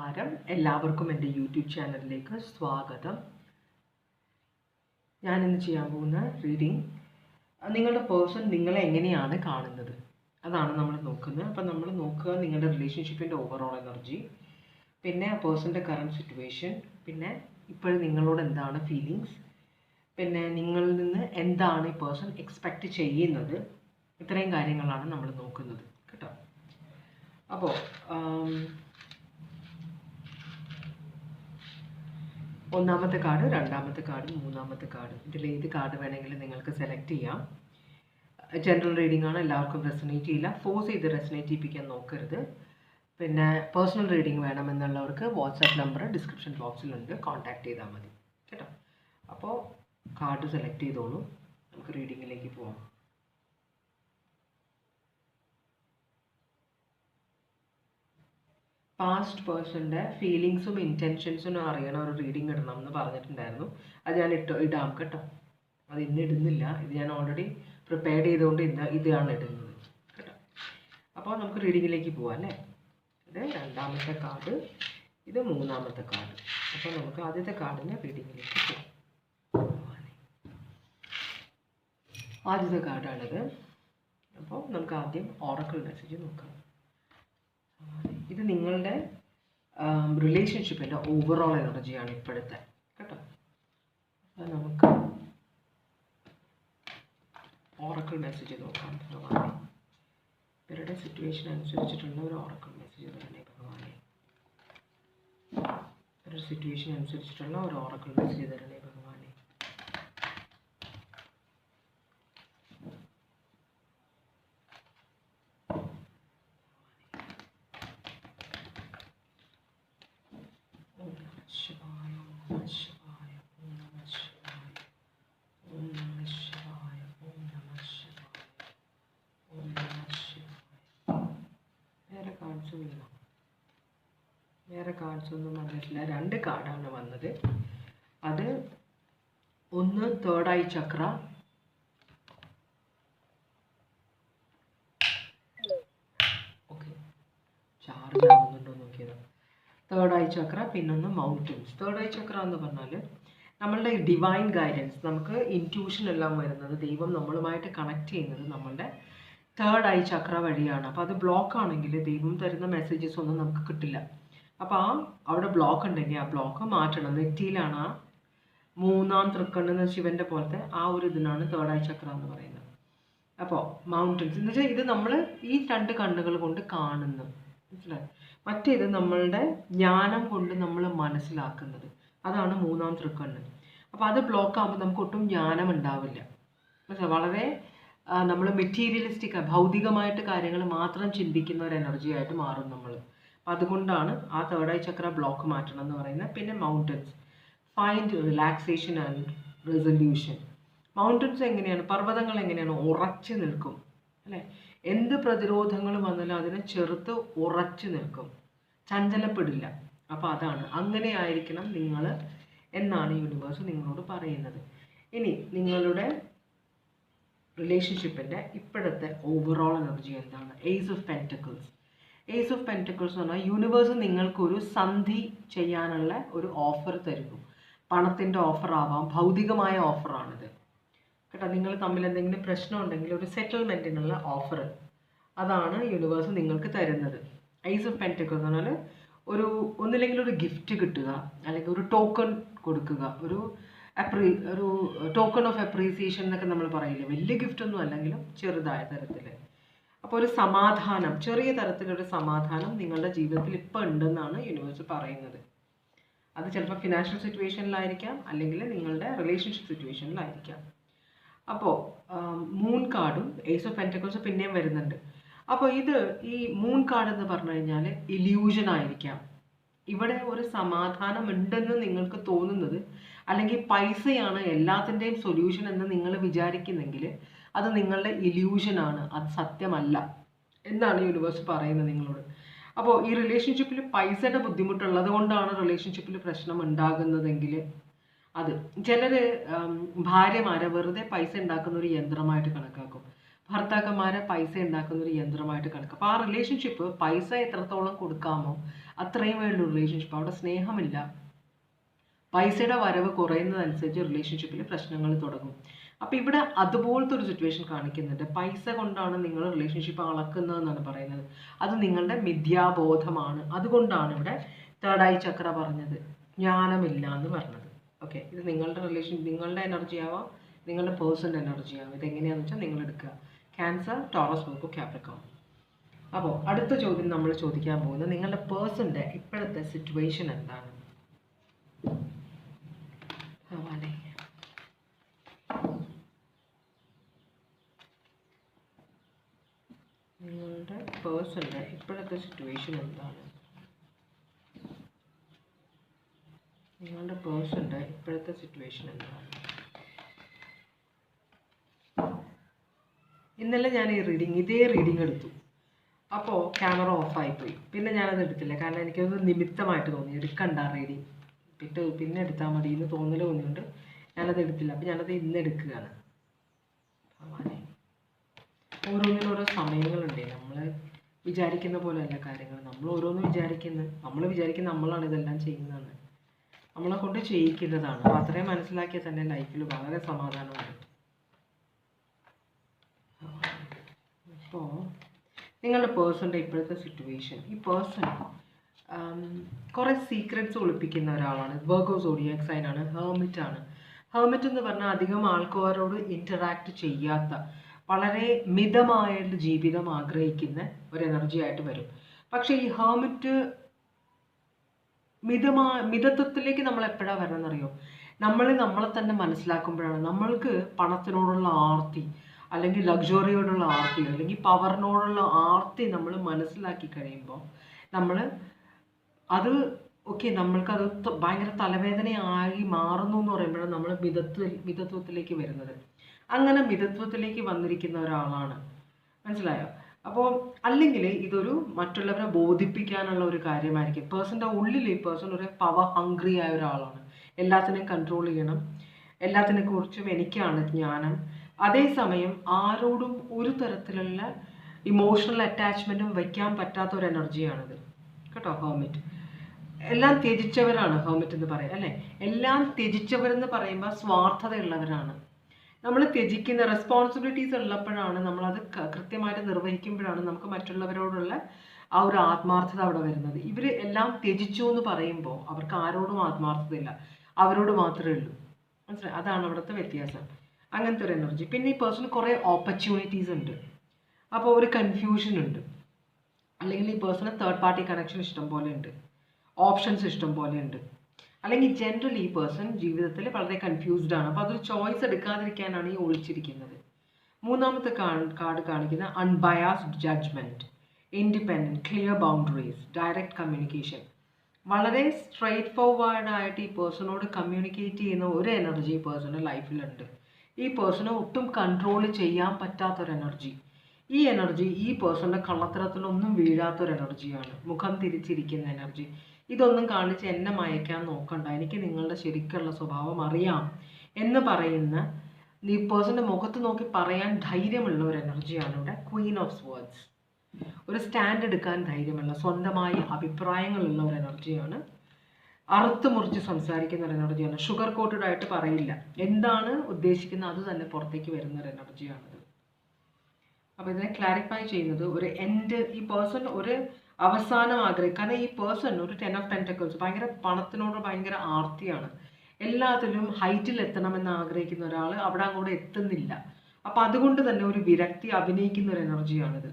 നമസ്കാരം. എല്ലാവർക്കും എൻ്റെ യൂട്യൂബ് ചാനലിലേക്ക് സ്വാഗതം. ഞാനിന്ന് ചെയ്യാൻ പോകുന്ന റീഡിങ് നിങ്ങളുടെ പേഴ്സൺ നിങ്ങളെ എങ്ങനെയാണ് കാണുന്നത് അതാണ് നമ്മൾ നോക്കുന്നത്. അപ്പം നമ്മൾ നോക്കുക നിങ്ങളുടെ റിലേഷൻഷിപ്പിൻ്റെ ഓവറോൾ എനർജി, പിന്നെ ആ പേഴ്സൻ്റെ കറണ്ട് സിറ്റുവേഷൻ, പിന്നെ ഇപ്പോഴും നിങ്ങളോട് എന്താണ് ഫീലിങ്സ്, പിന്നെ നിങ്ങളിൽ നിന്ന് എന്താണ് ഈ പേഴ്സൺ എക്സ്പെക്റ്റ് ചെയ്യുന്നത്. ഇത്രയും കാര്യങ്ങളാണ് നമ്മൾ നോക്കുന്നത് കേട്ടോ. അപ്പോൾ ഒന്നാമത്തെ കാർഡ്, രണ്ടാമത്തെ കാർഡ്, മൂന്നാമത്തെ കാർഡ്, ഇതിൽ ഏത് കാർഡ് വേണമെങ്കിലും നിങ്ങൾക്ക് സെലക്ട് ചെയ്യാം. ജനറൽ റീഡിംഗ് ആണ്, എല്ലാവർക്കും റെസനേറ്റ് ചെയ്യില്ല. ഫോഴ്സ് ചെയ്ത് റെസനേറ്റ് ചെയ്യിപ്പിക്കാൻ നോക്കരുത്. പിന്നെ പേഴ്സണൽ റീഡിംഗ് വേണമെന്നുള്ളവർക്ക് വാട്സാപ്പ് നമ്പർ ഡിസ്ക്രിപ്ഷൻ ബോക്സിലുണ്ട്, കോൺടാക്ട് ചെയ്താൽ മതി കേട്ടോ. അപ്പോൾ കാർഡ് സെലക്ട് ചെയ്തോളൂ, നമുക്ക് റീഡിങ്ങിലേക്ക് പോവാം. പാസ്റ്റ് പേഴ്സൻ്റെ ഫീലിങ്സും ഇൻറ്റൻഷൻസും അറിയണ ഒരു റീഡിങ് ഇടണം എന്ന് പറഞ്ഞിട്ടുണ്ടായിരുന്നു. അത് ഞാൻ ഇടാം കേട്ടോ. അത് ഇന്ന് ഇടുന്നില്ല, ഇത് ഞാൻ ഓൾറെഡി പ്രിപ്പയർ ചെയ്തുകൊണ്ട് ഇതാണ് ഇടുന്നത് കേട്ടോ. അപ്പോൾ നമുക്ക് റീഡിങ്ങിലേക്ക് പോവാം അല്ലേ. ഇത് രണ്ടാമത്തെ കാർഡ്, ഇത് മൂന്നാമത്തെ കാർഡ്. അപ്പോൾ നമുക്ക് ആദ്യത്തെ കാർഡിൻ്റെ റീഡിങ്ങിലേക്ക് പോവാം. ആദ്യത്തെ കാർഡാണിത്. അപ്പോൾ നമുക്ക് ആദ്യം ഓറക്കിൾ മെസ്സേജ് നോക്കാം. ഇത് നിങ്ങളുടെ റിലേഷൻഷിപ്പിൻ്റെ ഓവറോൾ എനർജിയാണ് ഇപ്പോഴത്തെ കേട്ടോ. അപ്പോൾ നമുക്ക് ഓറക്കിൾ മെസ്സേജ് നോക്കാം. ഭഗവാനെ, ഇവരുടെ സിറ്റുവേഷൻ അനുസരിച്ചിട്ടുള്ള ഒരു ഓറക്കിൾ മെസ്സേജ് തരണേ ഭഗവാനെ. ഇവരുടെ സിറ്റുവേഷൻ അനുസരിച്ചിട്ടുള്ള ഒരു ഓറക്കിൾ മെസ്സേജ് തരണേ ഭഗവാനെ. വേറെ കാർഡ്സ് ഒന്നും വന്നിട്ടില്ല. രണ്ട് കാർഡാണ് വന്നത്. അത് ഒന്ന് തേർഡ് ഐ ചക്ര, ഓക്കെ ചാർജ് ആവുന്നുണ്ടോ നോക്കിയത്. തേർഡ് ഐ ചക്ര, പിന്നൊന്ന് മൗണ്ടൻസ്. തേർഡ് ഐ ചക്ര എന്ന് പറഞ്ഞാൽ നമ്മളുടെ ഡിവൈൻ ഗൈഡൻസ്, നമുക്ക് ഇൻറ്റ്യൂഷൻ എല്ലാം വരുന്നത്, ദൈവം നമ്മളുമായിട്ട് കണക്ട് ചെയ്യുന്നത് നമ്മളുടെ തേർഡ് ഐ ചക്ര വഴിയാണ്. അപ്പോൾ അത് ബ്ലോക്ക് ആണെങ്കിൽ ദൈവം തരുന്ന മെസ്സേജസ് ഒന്നും നമുക്ക് കിട്ടില്ല. അപ്പോൾ അവിടെ ബ്ലോക്ക് ഉണ്ടെങ്കിൽ ആ ബ്ലോക്ക് മാറ്റണം. നെറ്റിയിലാണ് ആ മൂന്നാം തൃക്കണ്ണെന്ന ശിവൻ്റെ പോലത്തെ ആ ഒരു ഇതിനാണ് തേർഡ് ഐ ചക്ര എന്ന് പറയുന്നത്. അപ്പോൾ മൗണ്ടൻസ് എന്ന് വെച്ചാൽ ഇത് നമ്മൾ ഈ രണ്ട് കണ്ണുകൾ കൊണ്ട് കാണുന്നു, മനസ്സിലായി. മറ്റേത് നമ്മളുടെ ജ്ഞാനം കൊണ്ട് നമ്മൾ മനസ്സിലാക്കുന്നത്, അതാണ് മൂന്നാം തൃക്കണ്ണ്. അപ്പോൾ അത് ബ്ലോക്ക് ആകുമ്പോൾ നമുക്ക് ഒട്ടും ജ്ഞാനം ഉണ്ടാവില്ല, മനസ്സിലായി. വളരെ നമ്മൾ മെറ്റീരിയലിസ്റ്റിക് ഭൗതികമായിട്ട് കാര്യങ്ങൾ മാത്രം ചിന്തിക്കുന്ന ഒരു എനർജി ആയിട്ട് മാറും നമ്മൾ. അപ്പം അതുകൊണ്ടാണ് ആ തേർഡ് ഐ ചക്ര ബ്ലോക്ക് മാറ്റണം എന്ന് പറയുന്നത്. പിന്നെ mountains, find relaxation and resolution. Mountains എങ്ങനെയാണ്, പർവ്വതങ്ങൾ എങ്ങനെയാണ്, ഉറച്ചു നിൽക്കും അല്ലേ. എന്ത് പ്രതിരോധങ്ങൾ വന്നാലും അതിനെ ചെറുത്ത് ഉറച്ചു നിൽക്കും, ചഞ്ചലപ്പെടില്ല. അപ്പോൾ അതാണ്, അങ്ങനെ ആയിരിക്കണം നിങ്ങൾ എന്നാണ് യൂണിവേഴ്സ് നിങ്ങളോട് പറയുന്നത്. ഇനി നിങ്ങളുടെ റിലേഷൻഷിപ്പിൻ്റെ ഇപ്പോഴത്തെ ഓവറോൾ എനർജി എന്താണ്? Ace of pentacles. Ace of pentacles എന്ന് പറഞ്ഞാൽ യൂണിവേഴ്സ് നിങ്ങൾക്കൊരു സന്ധി ചെയ്യാനുള്ള ഒരു ഓഫർ തരുന്നു. പണത്തിൻ്റെ ഓഫർ ആവാം, ഭൗതികമായ ഓഫറാണിത് കേട്ടോ. നിങ്ങൾ തമ്മിൽ എന്തെങ്കിലും പ്രശ്നം ഉണ്ടെങ്കിൽ ഒരു സെറ്റിൽമെൻറ്റിനുള്ള ഓഫർ, അതാണ് യൂണിവേഴ്സ് നിങ്ങൾക്ക് തരുന്നത്. ഏസ് ഓഫ് പെൻറ്റക്കിൾസ് എന്ന് പറഞ്ഞാൽ ഒന്നില്ലെങ്കിൽ ഒരു ഗിഫ്റ്റ് കിട്ടുക, അല്ലെങ്കിൽ ഒരു ടോക്കൺ കൊടുക്കുക, ഒരു ടോക്കൺ ഓഫ് അപ്രീസിയേഷൻ എന്നൊക്കെ നമ്മൾ പറയില്ലേ. വലിയ ഗിഫ്റ്റ് ഒന്നും അല്ലെങ്കിലും ചെറുതായ തരത്തിൽ. അപ്പോൾ ഒരു സമാധാനം, ചെറിയ തരത്തിലൊരു സമാധാനം നിങ്ങളുടെ ജീവിതത്തിൽ ഇപ്പോൾ ഉണ്ടെന്നാണ് യൂണിവേഴ്സ് പറയുന്നത്. അത് ചിലപ്പോൾ ഫിനാൻഷ്യൽ സിറ്റുവേഷനിലായിരിക്കാം, അല്ലെങ്കിൽ നിങ്ങളുടെ റിലേഷൻഷിപ്പ് സിറ്റുവേഷനിലായിരിക്കാം. അപ്പോൾ മൂൺ കാർഡും ഏസ് ഓഫ് പെൻറ്റക്കിൾസ് പിന്നെയും വരുന്നുണ്ട്. അപ്പോൾ ഈ മൂൺ കാർഡ് എന്ന് പറഞ്ഞു കഴിഞ്ഞാൽ ഇല്യൂഷൻ ആയിരിക്കാം. ഇവിടെ ഒരു സമാധാനം ഉണ്ടെന്ന് നിങ്ങൾക്ക് തോന്നുന്നത്, അല്ലെങ്കിൽ പൈസയാണ് എല്ലാത്തിൻ്റെയും സൊല്യൂഷൻ എന്ന് നിങ്ങൾ വിചാരിക്കുന്നെങ്കിൽ അത് നിങ്ങളുടെ ഇല്യൂഷനാണ്, അത് സത്യമല്ല എന്നാണ് യൂണിവേഴ്സ് പറയുന്നത് നിങ്ങളോട്. അപ്പോൾ ഈ റിലേഷൻഷിപ്പിൽ പൈസയുടെ ബുദ്ധിമുട്ടുള്ളത് കൊണ്ടാണ് റിലേഷൻഷിപ്പിൽ പ്രശ്നം ഉണ്ടാകുന്നതെങ്കിൽ അത് ചിലർ ഭാര്യമാരെ വെറുതെ പൈസ ഉണ്ടാക്കുന്ന ഒരു യന്ത്രമായിട്ട് കണക്കാക്കും, ഭർത്താക്കന്മാരെ പൈസ ഉണ്ടാക്കുന്ന ഒരു യന്ത്രമായിട്ട് കണക്കാക്കും. അപ്പോൾ ആ റിലേഷൻഷിപ്പ് പൈസ എത്രത്തോളം കൊടുക്കാമോ അത്രയും വേണ്ട റിലേഷൻഷിപ്പ്. അവിടെ സ്നേഹമില്ല. പൈസയുടെ വരവ് കുറയുന്നതനുസരിച്ച് റിലേഷൻഷിപ്പിൽ പ്രശ്നങ്ങൾ തുടങ്ങും. അപ്പോൾ ഇവിടെ അതുപോലത്തെ ഒരു സിറ്റുവേഷൻ കാണിക്കുന്നുണ്ട്. പൈസ കൊണ്ടാണ് നിങ്ങൾ റിലേഷൻഷിപ്പ് അളക്കുന്നതെന്നാണ് പറയുന്നത്. അത് നിങ്ങളുടെ മിഥ്യാബോധമാണ്. അതുകൊണ്ടാണ് ഇവിടെ തേർഡ് ഐ ചക്ര പറഞ്ഞത്, ജ്ഞാനമില്ല എന്ന് പറഞ്ഞത്. ഓക്കെ, ഇത് നിങ്ങളുടെ എനർജി ആവാം, നിങ്ങളുടെ പേഴ്സൻ്റെ എനർജി ആവാം. ഇതെങ്ങനെയാണെന്ന് വെച്ചാൽ നിങ്ങൾ എടുക്കുക. Cancer, Taurus, Virgo, Capricorn. അപ്പോൾ അടുത്ത ചോദ്യം നമ്മൾ ചോദിക്കാൻ പോകുന്നത്, നിങ്ങളുടെ പേഴ്സൻ്റെ ഇപ്പോഴത്തെ സിറ്റുവേഷൻ എന്താണ്? നിങ്ങളുടെ പേഴ്സൻ്റെ ഇപ്പോഴത്തെ സിറ്റുവേഷൻ എന്താണ്? നിങ്ങളുടെ പേഴ്സൻ്റെ ഇപ്പോഴത്തെ സിറ്റുവേഷൻ എന്താണ്? ഇന്നലെ ഞാൻ ഇതേ റീഡിങ് എടുത്തു. അപ്പോൾ ക്യാമറ ഓഫായിപ്പോയി. പിന്നെ ഞാനത് എടുത്തില്ല, കാരണം എനിക്കത് നിമിത്തമായിട്ട് തോന്നി, എടുക്കണ്ട റീഡിങ്, പിന്നെ എടുത്താൽ മതി എന്ന് തോന്നൽ തോന്നിയുകൊണ്ട് ഞാനത് എടുത്തില്ല. അപ്പോൾ ഞാനത് ഇന്ന് എടുക്കുകയാണ്. ഓരോന്നിനോരോ സമയങ്ങളുണ്ട്. നമ്മൾ വിചാരിക്കുന്ന പോലെയല്ല കാര്യങ്ങൾ. നമ്മൾ ഓരോന്ന് വിചാരിക്കുന്ന നമ്മളാണ് ഇതെല്ലാം ചെയ്യുന്നതാണ്, നമ്മളെ കൊണ്ട് ചെയ്യിക്കുന്നതാണ്. അപ്പോൾ അത്രയും മനസ്സിലാക്കിയാൽ തന്നെ ലൈഫിൽ വളരെ സമാധാനമുണ്ട്. അപ്പോൾ നിങ്ങളുടെ പേഴ്സൻ്റെ ഇപ്പോഴത്തെ സിറ്റുവേഷൻ, ഈ പേഴ്സൺ കുറേ സീക്രറ്റ്സ് ഒളിപ്പിക്കുന്ന ഒരാളാണ്. വെർഗോ സോഡിയാക് സൈൻ ആണ്, ഹെർമിറ്റ് ആണ്. ഹെർമിറ്റ് എന്ന് പറഞ്ഞാൽ അധികം ആൾക്കാരോട് ഇൻറ്ററാക്ട് ചെയ്യാത്ത, വളരെ മിതമായ ജീവിതം ആഗ്രഹിക്കുന്ന ഒരു എനർജി ആയിട്ട് വരും. പക്ഷേ ഈ ഹെർമിറ്റ് മിതത്വത്തിലേക്ക് നമ്മൾ എപ്പോഴാണ് വരണമെന്നറിയോ? നമ്മളെ തന്നെ മനസ്സിലാക്കുമ്പോഴാണ്. നമ്മൾക്ക് പണത്തിനോടുള്ള ആർത്തി, അല്ലെങ്കിൽ ലക്ഷറിയോടുള്ള ആർത്തി, അല്ലെങ്കിൽ പവറിനോടുള്ള ആർത്തി നമ്മൾ മനസ്സിലാക്കി കഴിയുമ്പോൾ നമ്മൾക്കത് ഭയങ്കര തലവേദനയായി മാറുന്നു എന്ന് പറയുമ്പോഴാണ് നമ്മൾ മിതത്വത്തിലേക്ക് വരുന്നത്. അങ്ങനെ മിതത്വത്തിലേക്ക് വന്നിരിക്കുന്ന ഒരാളാണ്, മനസ്സിലായോ? അപ്പോൾ അല്ലെങ്കിൽ ഇതൊരു മറ്റുള്ളവരെ ബോധിപ്പിക്കാനുള്ള ഒരു കാര്യമായിരിക്കും. പേഴ്സൻ്റെ ഉള്ളിൽ ഈ പേഴ്സൺ ഒരു പവർ ഹംഗ്രി ആയ ഒരാളാണ്. എല്ലാത്തിനെയും കൺട്രോൾ ചെയ്യണം, എല്ലാത്തിനെ കുറിച്ചും എനിക്കാണ് ജ്ഞാനം. അതേസമയം ആരോടും ഒരു തരത്തിലുള്ള ഇമോഷണൽ അറ്റാച്ച്മെൻറ്റും വയ്ക്കാൻ പറ്റാത്ത ഒരു എനർജിയാണിത് കേട്ടോ. ഹെർമിറ്റ് എല്ലാം ത്യജിച്ചവരാണ് ഹെർമിറ്റ് എന്ന് പറയാം, അല്ലേ? എല്ലാം ത്യജിച്ചവരെന്ന് പറയുമ്പോൾ സ്വാർത്ഥതയുള്ളവരാണ്. നമ്മൾ ത്യജിക്കുന്ന റെസ്പോൺസിബിലിറ്റീസ് ഉള്ളപ്പോഴാണ്, നമ്മളത് കൃത്യമായിട്ട് നിർവഹിക്കുമ്പോഴാണ് നമുക്ക് മറ്റുള്ളവരോടുള്ള ആ ഒരു ആത്മാർത്ഥത അവിടെ വരുന്നത്. ഇവർ എല്ലാം ത്യജിച്ചു എന്ന് പറയുമ്പോൾ അവർക്ക് ആരോടും ആത്മാർത്ഥതയില്ല, അവരോട് മാത്രമേ ഉള്ളൂ, മനസ്സിലായി? അതാണ് അവിടുത്തെ വ്യത്യാസം. അങ്ങനത്തെ ഒരു എനർജി. പിന്നെ ഈ പേഴ്സണ് കുറേ ഓപ്പർച്യൂണിറ്റീസ് ഉണ്ട്, അപ്പോൾ ഒരു കൺഫ്യൂഷൻ ഉണ്ട്. അല്ലെങ്കിൽ ഈ പേഴ്സണ് തേർഡ് പാർട്ടി കണക്ഷൻ ഇഷ്ടം പോലെ ഉണ്ട്, ഓപ്ഷൻസ് ഇഷ്ടം പോലെ ഉണ്ട്. അല്ലെങ്കിൽ ജനറലി ഈ പേഴ്സൺ ജീവിതത്തിൽ വളരെ കൺഫ്യൂസ്ഡ് ആണ്. അപ്പോൾ അതൊരു ചോയ്സ് എടുക്കാതിരിക്കാനാണ് ഈ ഒളിച്ചിരിക്കുന്നത്. മൂന്നാമത്തെ കാർഡ് കാണിക്കുന്ന unbiased judgement, independent, clear boundaries, direct communication. വളരെ സ്ട്രെയിറ്റ് ഫോർവേഡായിട്ട് ഈ പേഴ്സണോട് കമ്മ്യൂണിക്കേറ്റ് ചെയ്യുന്ന ഒരു എനർജി ഈ പേഴ്സൻ്റെ ലൈഫിലുണ്ട്. ഈ പേഴ്സണെ ഒട്ടും കൺട്രോൾ ചെയ്യാൻ പറ്റാത്തൊരു എനർജി. ഈ എനർജി ഈ പേഴ്സൻ്റെ കള്ളത്തരത്തിലൊന്നും വീഴാത്തൊരു എനർജിയാണ്. മുഖം തിരിച്ചിരിക്കുന്ന എനർജി. ഇതൊന്നും കാണിച്ച് എന്നെ മയക്കാൻ നോക്കണ്ട, എനിക്ക് നിങ്ങളുടെ ശരിക്കുള്ള സ്വഭാവം അറിയാം എന്ന് പറയുന്ന ഈ പേഴ്സൻ്റെ മുഖത്ത് നോക്കി പറയാൻ ധൈര്യമുള്ള ഒരു എനർജിയാണ് ഇവിടെ ക്വീൻ ഓഫ് സ്വേർഡ്സ്. ഒരു സ്റ്റാൻഡ് എടുക്കാൻ ധൈര്യമുള്ള, സ്വന്തമായി അഭിപ്രായങ്ങളുള്ള ഒരു എനർജിയാണ്. അറുത്ത് മുറിച്ച് സംസാരിക്കുന്ന ഒരു എനർജിയാണ്. ഷുഗർ കോട്ടഡ് ആയിട്ട് പറയില്ല, എന്താണ് ഉദ്ദേശിക്കുന്നത് അത് തന്നെ പുറത്തേക്ക് വരുന്ന ഒരു എനർജിയാണിത്. അപ്പോൾ ഇതിനെ ക്ലാരിഫൈ ചെയ്യുന്നത് ഒരു എൻഡ്, ഈ പേഴ്സൺ ഒരു അവസാനം ആഗ്രഹിക്കും. കാരണം ഈ പേഴ്സൺ ഒരു 10 of Pentacles, ഭയങ്കര പണത്തിനോട് ഭയങ്കര ആർത്തിയാണ്. എല്ലാത്തിലും ഹൈറ്റിൽ എത്തണമെന്ന് ആഗ്രഹിക്കുന്ന ഒരാൾ അവിടെ അങ്ങോട്ട് എത്തുന്നില്ല. അപ്പോൾ അതുകൊണ്ട് തന്നെ ഒരു വിരക്തി അഭിനയിക്കുന്ന ഒരു എനർജിയാണിത്.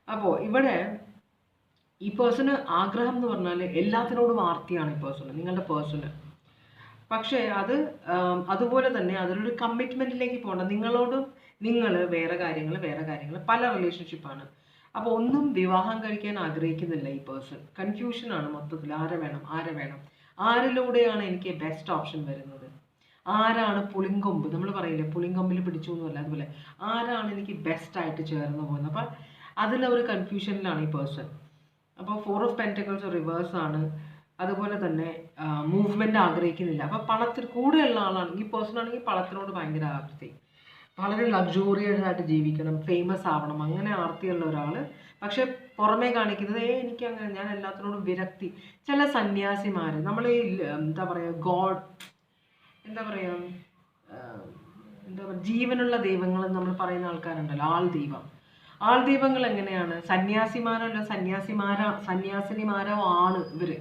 അപ്പോൾ ഇവിടെ ഈ പേഴ്സണ് ആഗ്രഹം എന്ന് പറഞ്ഞാൽ എല്ലാത്തിനോടും ആർത്തിയാണ് ഈ പേഴ്സണ്, നിങ്ങളുടെ പേഴ്സണ്. പക്ഷേ അതുപോലെ തന്നെ അതിലൊരു കമ്മിറ്റ്മെൻറ്റിലേക്ക് പോകണം. നിങ്ങൾ വേറെ കാര്യങ്ങൾ പല റിലേഷൻഷിപ്പാണ്. അപ്പോൾ ഒന്നും വിവാഹം കഴിക്കാൻ ആഗ്രഹിക്കുന്നില്ല ഈ പേഴ്സൺ. കൺഫ്യൂഷനാണ് മൊത്തത്തിൽ. ആരെ വേണം, ആരിലൂടെയാണ് എനിക്ക് ബെസ്റ്റ് ഓപ്ഷൻ വരുന്നത്, ആരാണ് പുളിങ്കൊമ്പ്, നമ്മൾ പറയില്ലേ പുളിങ്കൊമ്പിൽ പിടിച്ചു എന്നല്ല, അതുപോലെ ആരാണ് എനിക്ക് ബെസ്റ്റായിട്ട് ചേർന്ന് പോകുന്നത്. അപ്പം അതിലൊരു കൺഫ്യൂഷനിലാണ് ഈ പേഴ്സൺ. അപ്പോൾ 4 of Pentacles റിവേഴ്സ് ആണ്. അതുപോലെ തന്നെ മൂവ്മെൻ്റ് ആഗ്രഹിക്കുന്നില്ല. അപ്പോൾ പണത്തിൽ കൂടെയുള്ള ആളാണ് ഈ പേഴ്സൺ. ആണെങ്കിൽ പണത്തിനോട് ഭയങ്കര ആർത്തി, വളരെ ലക്ഷൂറിയസ് ആയിട്ട് ജീവിക്കണം, ഫേമസ് ആവണം, അങ്ങനെ ആർത്തിയുള്ള ഒരാൾ പക്ഷെ പുറമേ കാണിക്കുന്നത് എനിക്ക് അങ്ങനെ, ഞാൻ എല്ലാത്തിനോടും വിരക്തി. ചില സന്യാസിമാർ നമ്മൾ ഈ എന്താ പറയുക എന്താ പറയുക എന്താ പറയുക ജീവനുള്ള ദൈവങ്ങൾ നമ്മൾ പറയുന്ന ആൾക്കാരുണ്ടല്ലോ, ആൾ ദൈവങ്ങൾ എങ്ങനെയാണ്? സന്യാസിനിമാരോ ആണ് ഇവര്.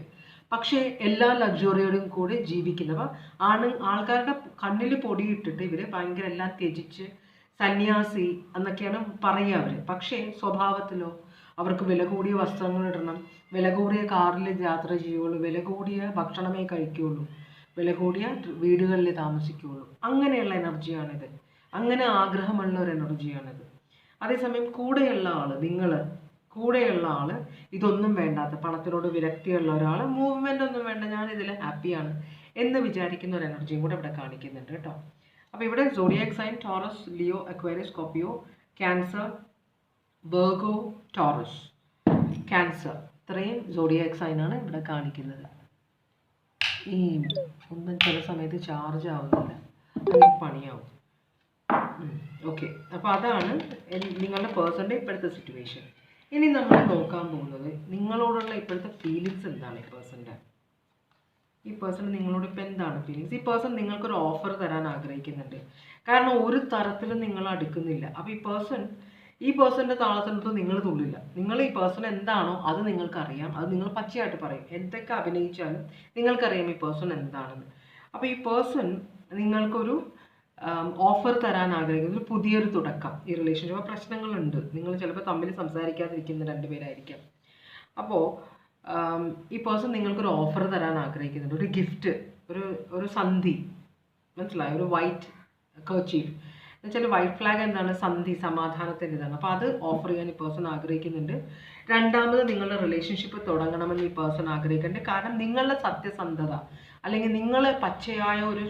പക്ഷേ എല്ലാ ലക്ഷറിയോടും കൂടി ജീവിക്കുന്നത്. അപ്പം ആൾക്കാരുടെ കണ്ണിൽ പൊടിയിട്ടിട്ട് ഇവര് ഭയങ്കര എല്ലാം ത്യജിച്ച് സന്യാസി എന്നൊക്കെയാണ് പറയുക അവര്. പക്ഷേ സ്വഭാവത്തിലോ അവർക്ക് വില കൂടിയ വസ്ത്രങ്ങൾ ഇടണം, വില കൂടിയ കാറിൽ യാത്ര ചെയ്യുള്ളൂ, വില കൂടിയ ഭക്ഷണമേ കഴിക്കുകയുള്ളൂ, വില കൂടിയ വീടുകളിൽ താമസിക്കുകയുള്ളൂ. അങ്ങനെയുള്ള എനർജിയാണിത്. അങ്ങനെ ആഗ്രഹമുള്ള ഒരു എനർജിയാണിത്. അതേസമയം കൂടെയുള്ള ആള് ഇതൊന്നും വേണ്ടാത്ത, പണത്തിനോട് വിരക്തിയുള്ള ഒരാൾ, മൂവ്മെന്റ് ഒന്നും വേണ്ട, ഞാൻ ഇതിൽ ഹാപ്പിയാണ് എന്ന് വിചാരിക്കുന്ന ഒരു എനർജിയും കൂടെ ഇവിടെ കാണിക്കുന്നുണ്ട് കേട്ടോ. അപ്പോൾ ഇവിടെ zodiac sign Taurus, Leo, Aquarius, Scorpio, Cancer, Virgo, Taurus, Cancer, ഇത്രയും സോഡിയാക് സൈനാണ് ഇവിടെ കാണിക്കുന്നത്. ഈ ഒന്നും ചില സമയത്ത് ചാർജ് ആവുന്നില്ല, അതിന് പണിയാവും. ഓക്കെ, അപ്പോൾ അതാണ് നിങ്ങളുടെ പേഴ്സണിൻ്റെ ഇപ്പോഴത്തെ സിറ്റുവേഷൻ. ഇനി നമ്മൾ നോക്കാൻ പോകുന്നത് നിങ്ങളോടുള്ള ഇപ്പോഴത്തെ ഫീലിങ്സ് എന്താണ്. ഈ പേഴ്സൺ നിങ്ങളോട് ഇപ്പോൾ എന്താണ് ഫീലിങ്സ്? ഈ പേഴ്സൺ നിങ്ങൾക്കൊരു ഓഫർ തരാൻ ആഗ്രഹിക്കുന്നുണ്ട്. കാരണം ഒരു തരത്തിലും നിങ്ങൾ അടുക്കുന്നില്ല. അപ്പോൾ ഈ പേഴ്സണിൻ്റെ താളത്തിനൊത്ത് നിങ്ങൾ തുള്ളില്ല. നിങ്ങൾ ഈ പേഴ്സൺ എന്താണോ അത് നിങ്ങൾക്കറിയാം, അത് നിങ്ങൾ പച്ചയായിട്ട് പറയും. എന്തൊക്കെ അഭിനയിച്ചാലും നിങ്ങൾക്കറിയാം ഈ പേഴ്സൺ എന്താണെന്ന്. അപ്പോൾ ഈ പേഴ്സൺ നിങ്ങൾക്കൊരു ഓഫർ തരാൻ ആഗ്രഹിക്കുന്നത് പുതിയൊരു തുടക്കം. ഈ റിലേഷൻഷിപ്പ് പ്രശ്നങ്ങളുണ്ട്, നിങ്ങൾ ചിലപ്പോൾ തമ്മിൽ സംസാരിക്കാതിരിക്കുന്ന രണ്ടുപേരായിരിക്കാം. അപ്പോൾ ഈ പേഴ്സൺ നിങ്ങൾക്കൊരു ഓഫർ തരാൻ ആഗ്രഹിക്കുന്നുണ്ട്, ഒരു ഗിഫ്റ്റ്, ഒരു സന്ധി, മനസ്സിലായോ? ഒരു വൈറ്റ് കർച്ചീഫ് എന്നുവെച്ചാൽ വൈറ്റ് ഫ്ലാഗ് എന്താണ്? സന്ധി, സമാധാനത്തിൻ്റെ ഇതാണ്. അപ്പോൾ അത് ഓഫർ ചെയ്യാൻ ഈ പേഴ്സൺ ആഗ്രഹിക്കുന്നുണ്ട്. രണ്ടാമത് നിങ്ങളുടെ റിലേഷൻഷിപ്പ് തുടങ്ങണമെന്ന് ഈ പേഴ്സൺ ആഗ്രഹിക്കുന്നുണ്ട്. കാരണം നിങ്ങളുടെ സത്യസന്ധത അല്ലെങ്കിൽ നിങ്ങൾ പച്ചയായ ഒരു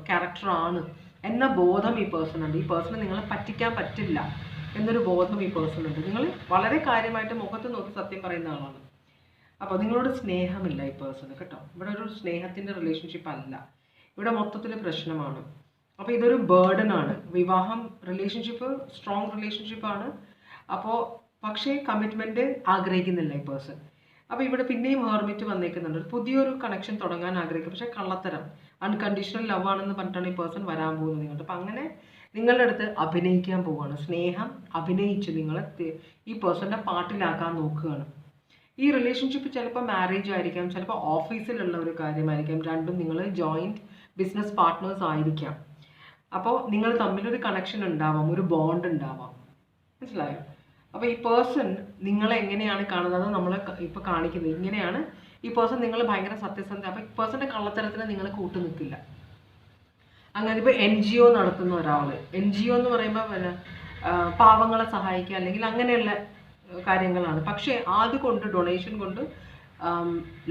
ക്യാരക്ടറാണ് എന്ന ബോധം ഈ പേഴ്സൺ ഉണ്ട്. ഈ പേഴ്സണ് നിങ്ങളെ പറ്റിക്കാൻ പറ്റില്ല എന്നൊരു ബോധം ഈ പേഴ്സൺ ഉണ്ട്. നിങ്ങൾ വളരെ കാര്യമായിട്ട് മുഖത്ത് നോക്കി സത്യം പറയുന്ന ആളാണ്. അപ്പോൾ നിങ്ങളോട് സ്നേഹമില്ല ഈ പേഴ്സണ് കേട്ടോ. ഇവിടെ ഒരു സ്നേഹത്തിൻ്റെ റിലേഷൻഷിപ്പ് അല്ല, ഇവിടെ മൊത്തത്തിൽ പ്രശ്നമാണ്. അപ്പോൾ ഇതൊരു ബേർഡൻ ആണ്. വിവാഹം റിലേഷൻഷിപ്പ് സ്ട്രോങ് റിലേഷൻഷിപ്പാണ്. അപ്പോൾ പക്ഷേ കമ്മിറ്റ്മെൻറ്റ് ആഗ്രഹിക്കുന്നില്ല ഈ പേഴ്സൺ. അപ്പോൾ ഇവിടെ പിന്നെയും ഹെർമിറ്റ് വന്നേക്കുന്നുണ്ട്. പുതിയൊരു കണക്ഷൻ തുടങ്ങാൻ ആഗ്രഹിക്കും, പക്ഷേ കള്ളത്തരം, അൺകണ്ടീഷണൽ ലവ് ആണെന്ന് പറഞ്ഞിട്ടാണ് ഈ പേഴ്സൺ വരാൻ പോകുന്നത് നിങ്ങളുടെ. അപ്പം അങ്ങനെ നിങ്ങളുടെ അടുത്ത് അഭിനയിക്കാൻ പോവുകയാണ്. സ്നേഹം അഭിനയിച്ച് നിങ്ങളെ ഈ പേഴ്സണിൻ്റെ പാട്ടിലാക്കാൻ നോക്കുകയാണ്. ഈ റിലേഷൻഷിപ്പ് ചിലപ്പോൾ മാരേജ് ആയിരിക്കാം, ചിലപ്പോൾ ഓഫീസിലുള്ള ഒരു കാര്യമായിരിക്കാം, രണ്ടും നിങ്ങൾ ജോയിൻറ്റ് ബിസിനസ് പാർട്ട്നേഴ്സ് ആയിരിക്കാം. അപ്പോൾ നിങ്ങൾ തമ്മിലൊരു കണക്ഷൻ ഉണ്ടാവാം, ഒരു ബോണ്ട് ഉണ്ടാവാം, മനസ്സിലായോ? അപ്പോൾ ഈ പേഴ്സൺ നിങ്ങളെ എങ്ങനെയാണ് കാണുന്നത് നമ്മൾ ഇപ്പോൾ കാണിക്കുന്നത് ഇങ്ങനെയാണ്. ഈ പേഴ്സൺ നിങ്ങൾ ഭയങ്കര സത്യസന്ധ. അപ്പോൾ ഈ പേഴ്സൻ്റെ കള്ളത്തരത്തിന് നിങ്ങൾ കൂട്ടു നിൽക്കില്ല. അങ്ങനെ ഇപ്പോൾ NGO നടത്തുന്ന ഒരാൾ, NGO എന്ന് പറയുമ്പോൾ പിന്നെ പാവങ്ങളെ സഹായിക്കുക അല്ലെങ്കിൽ അങ്ങനെയുള്ള കാര്യങ്ങളാണ്. പക്ഷേ അതുകൊണ്ട് ഡൊണേഷൻ കൊണ്ട്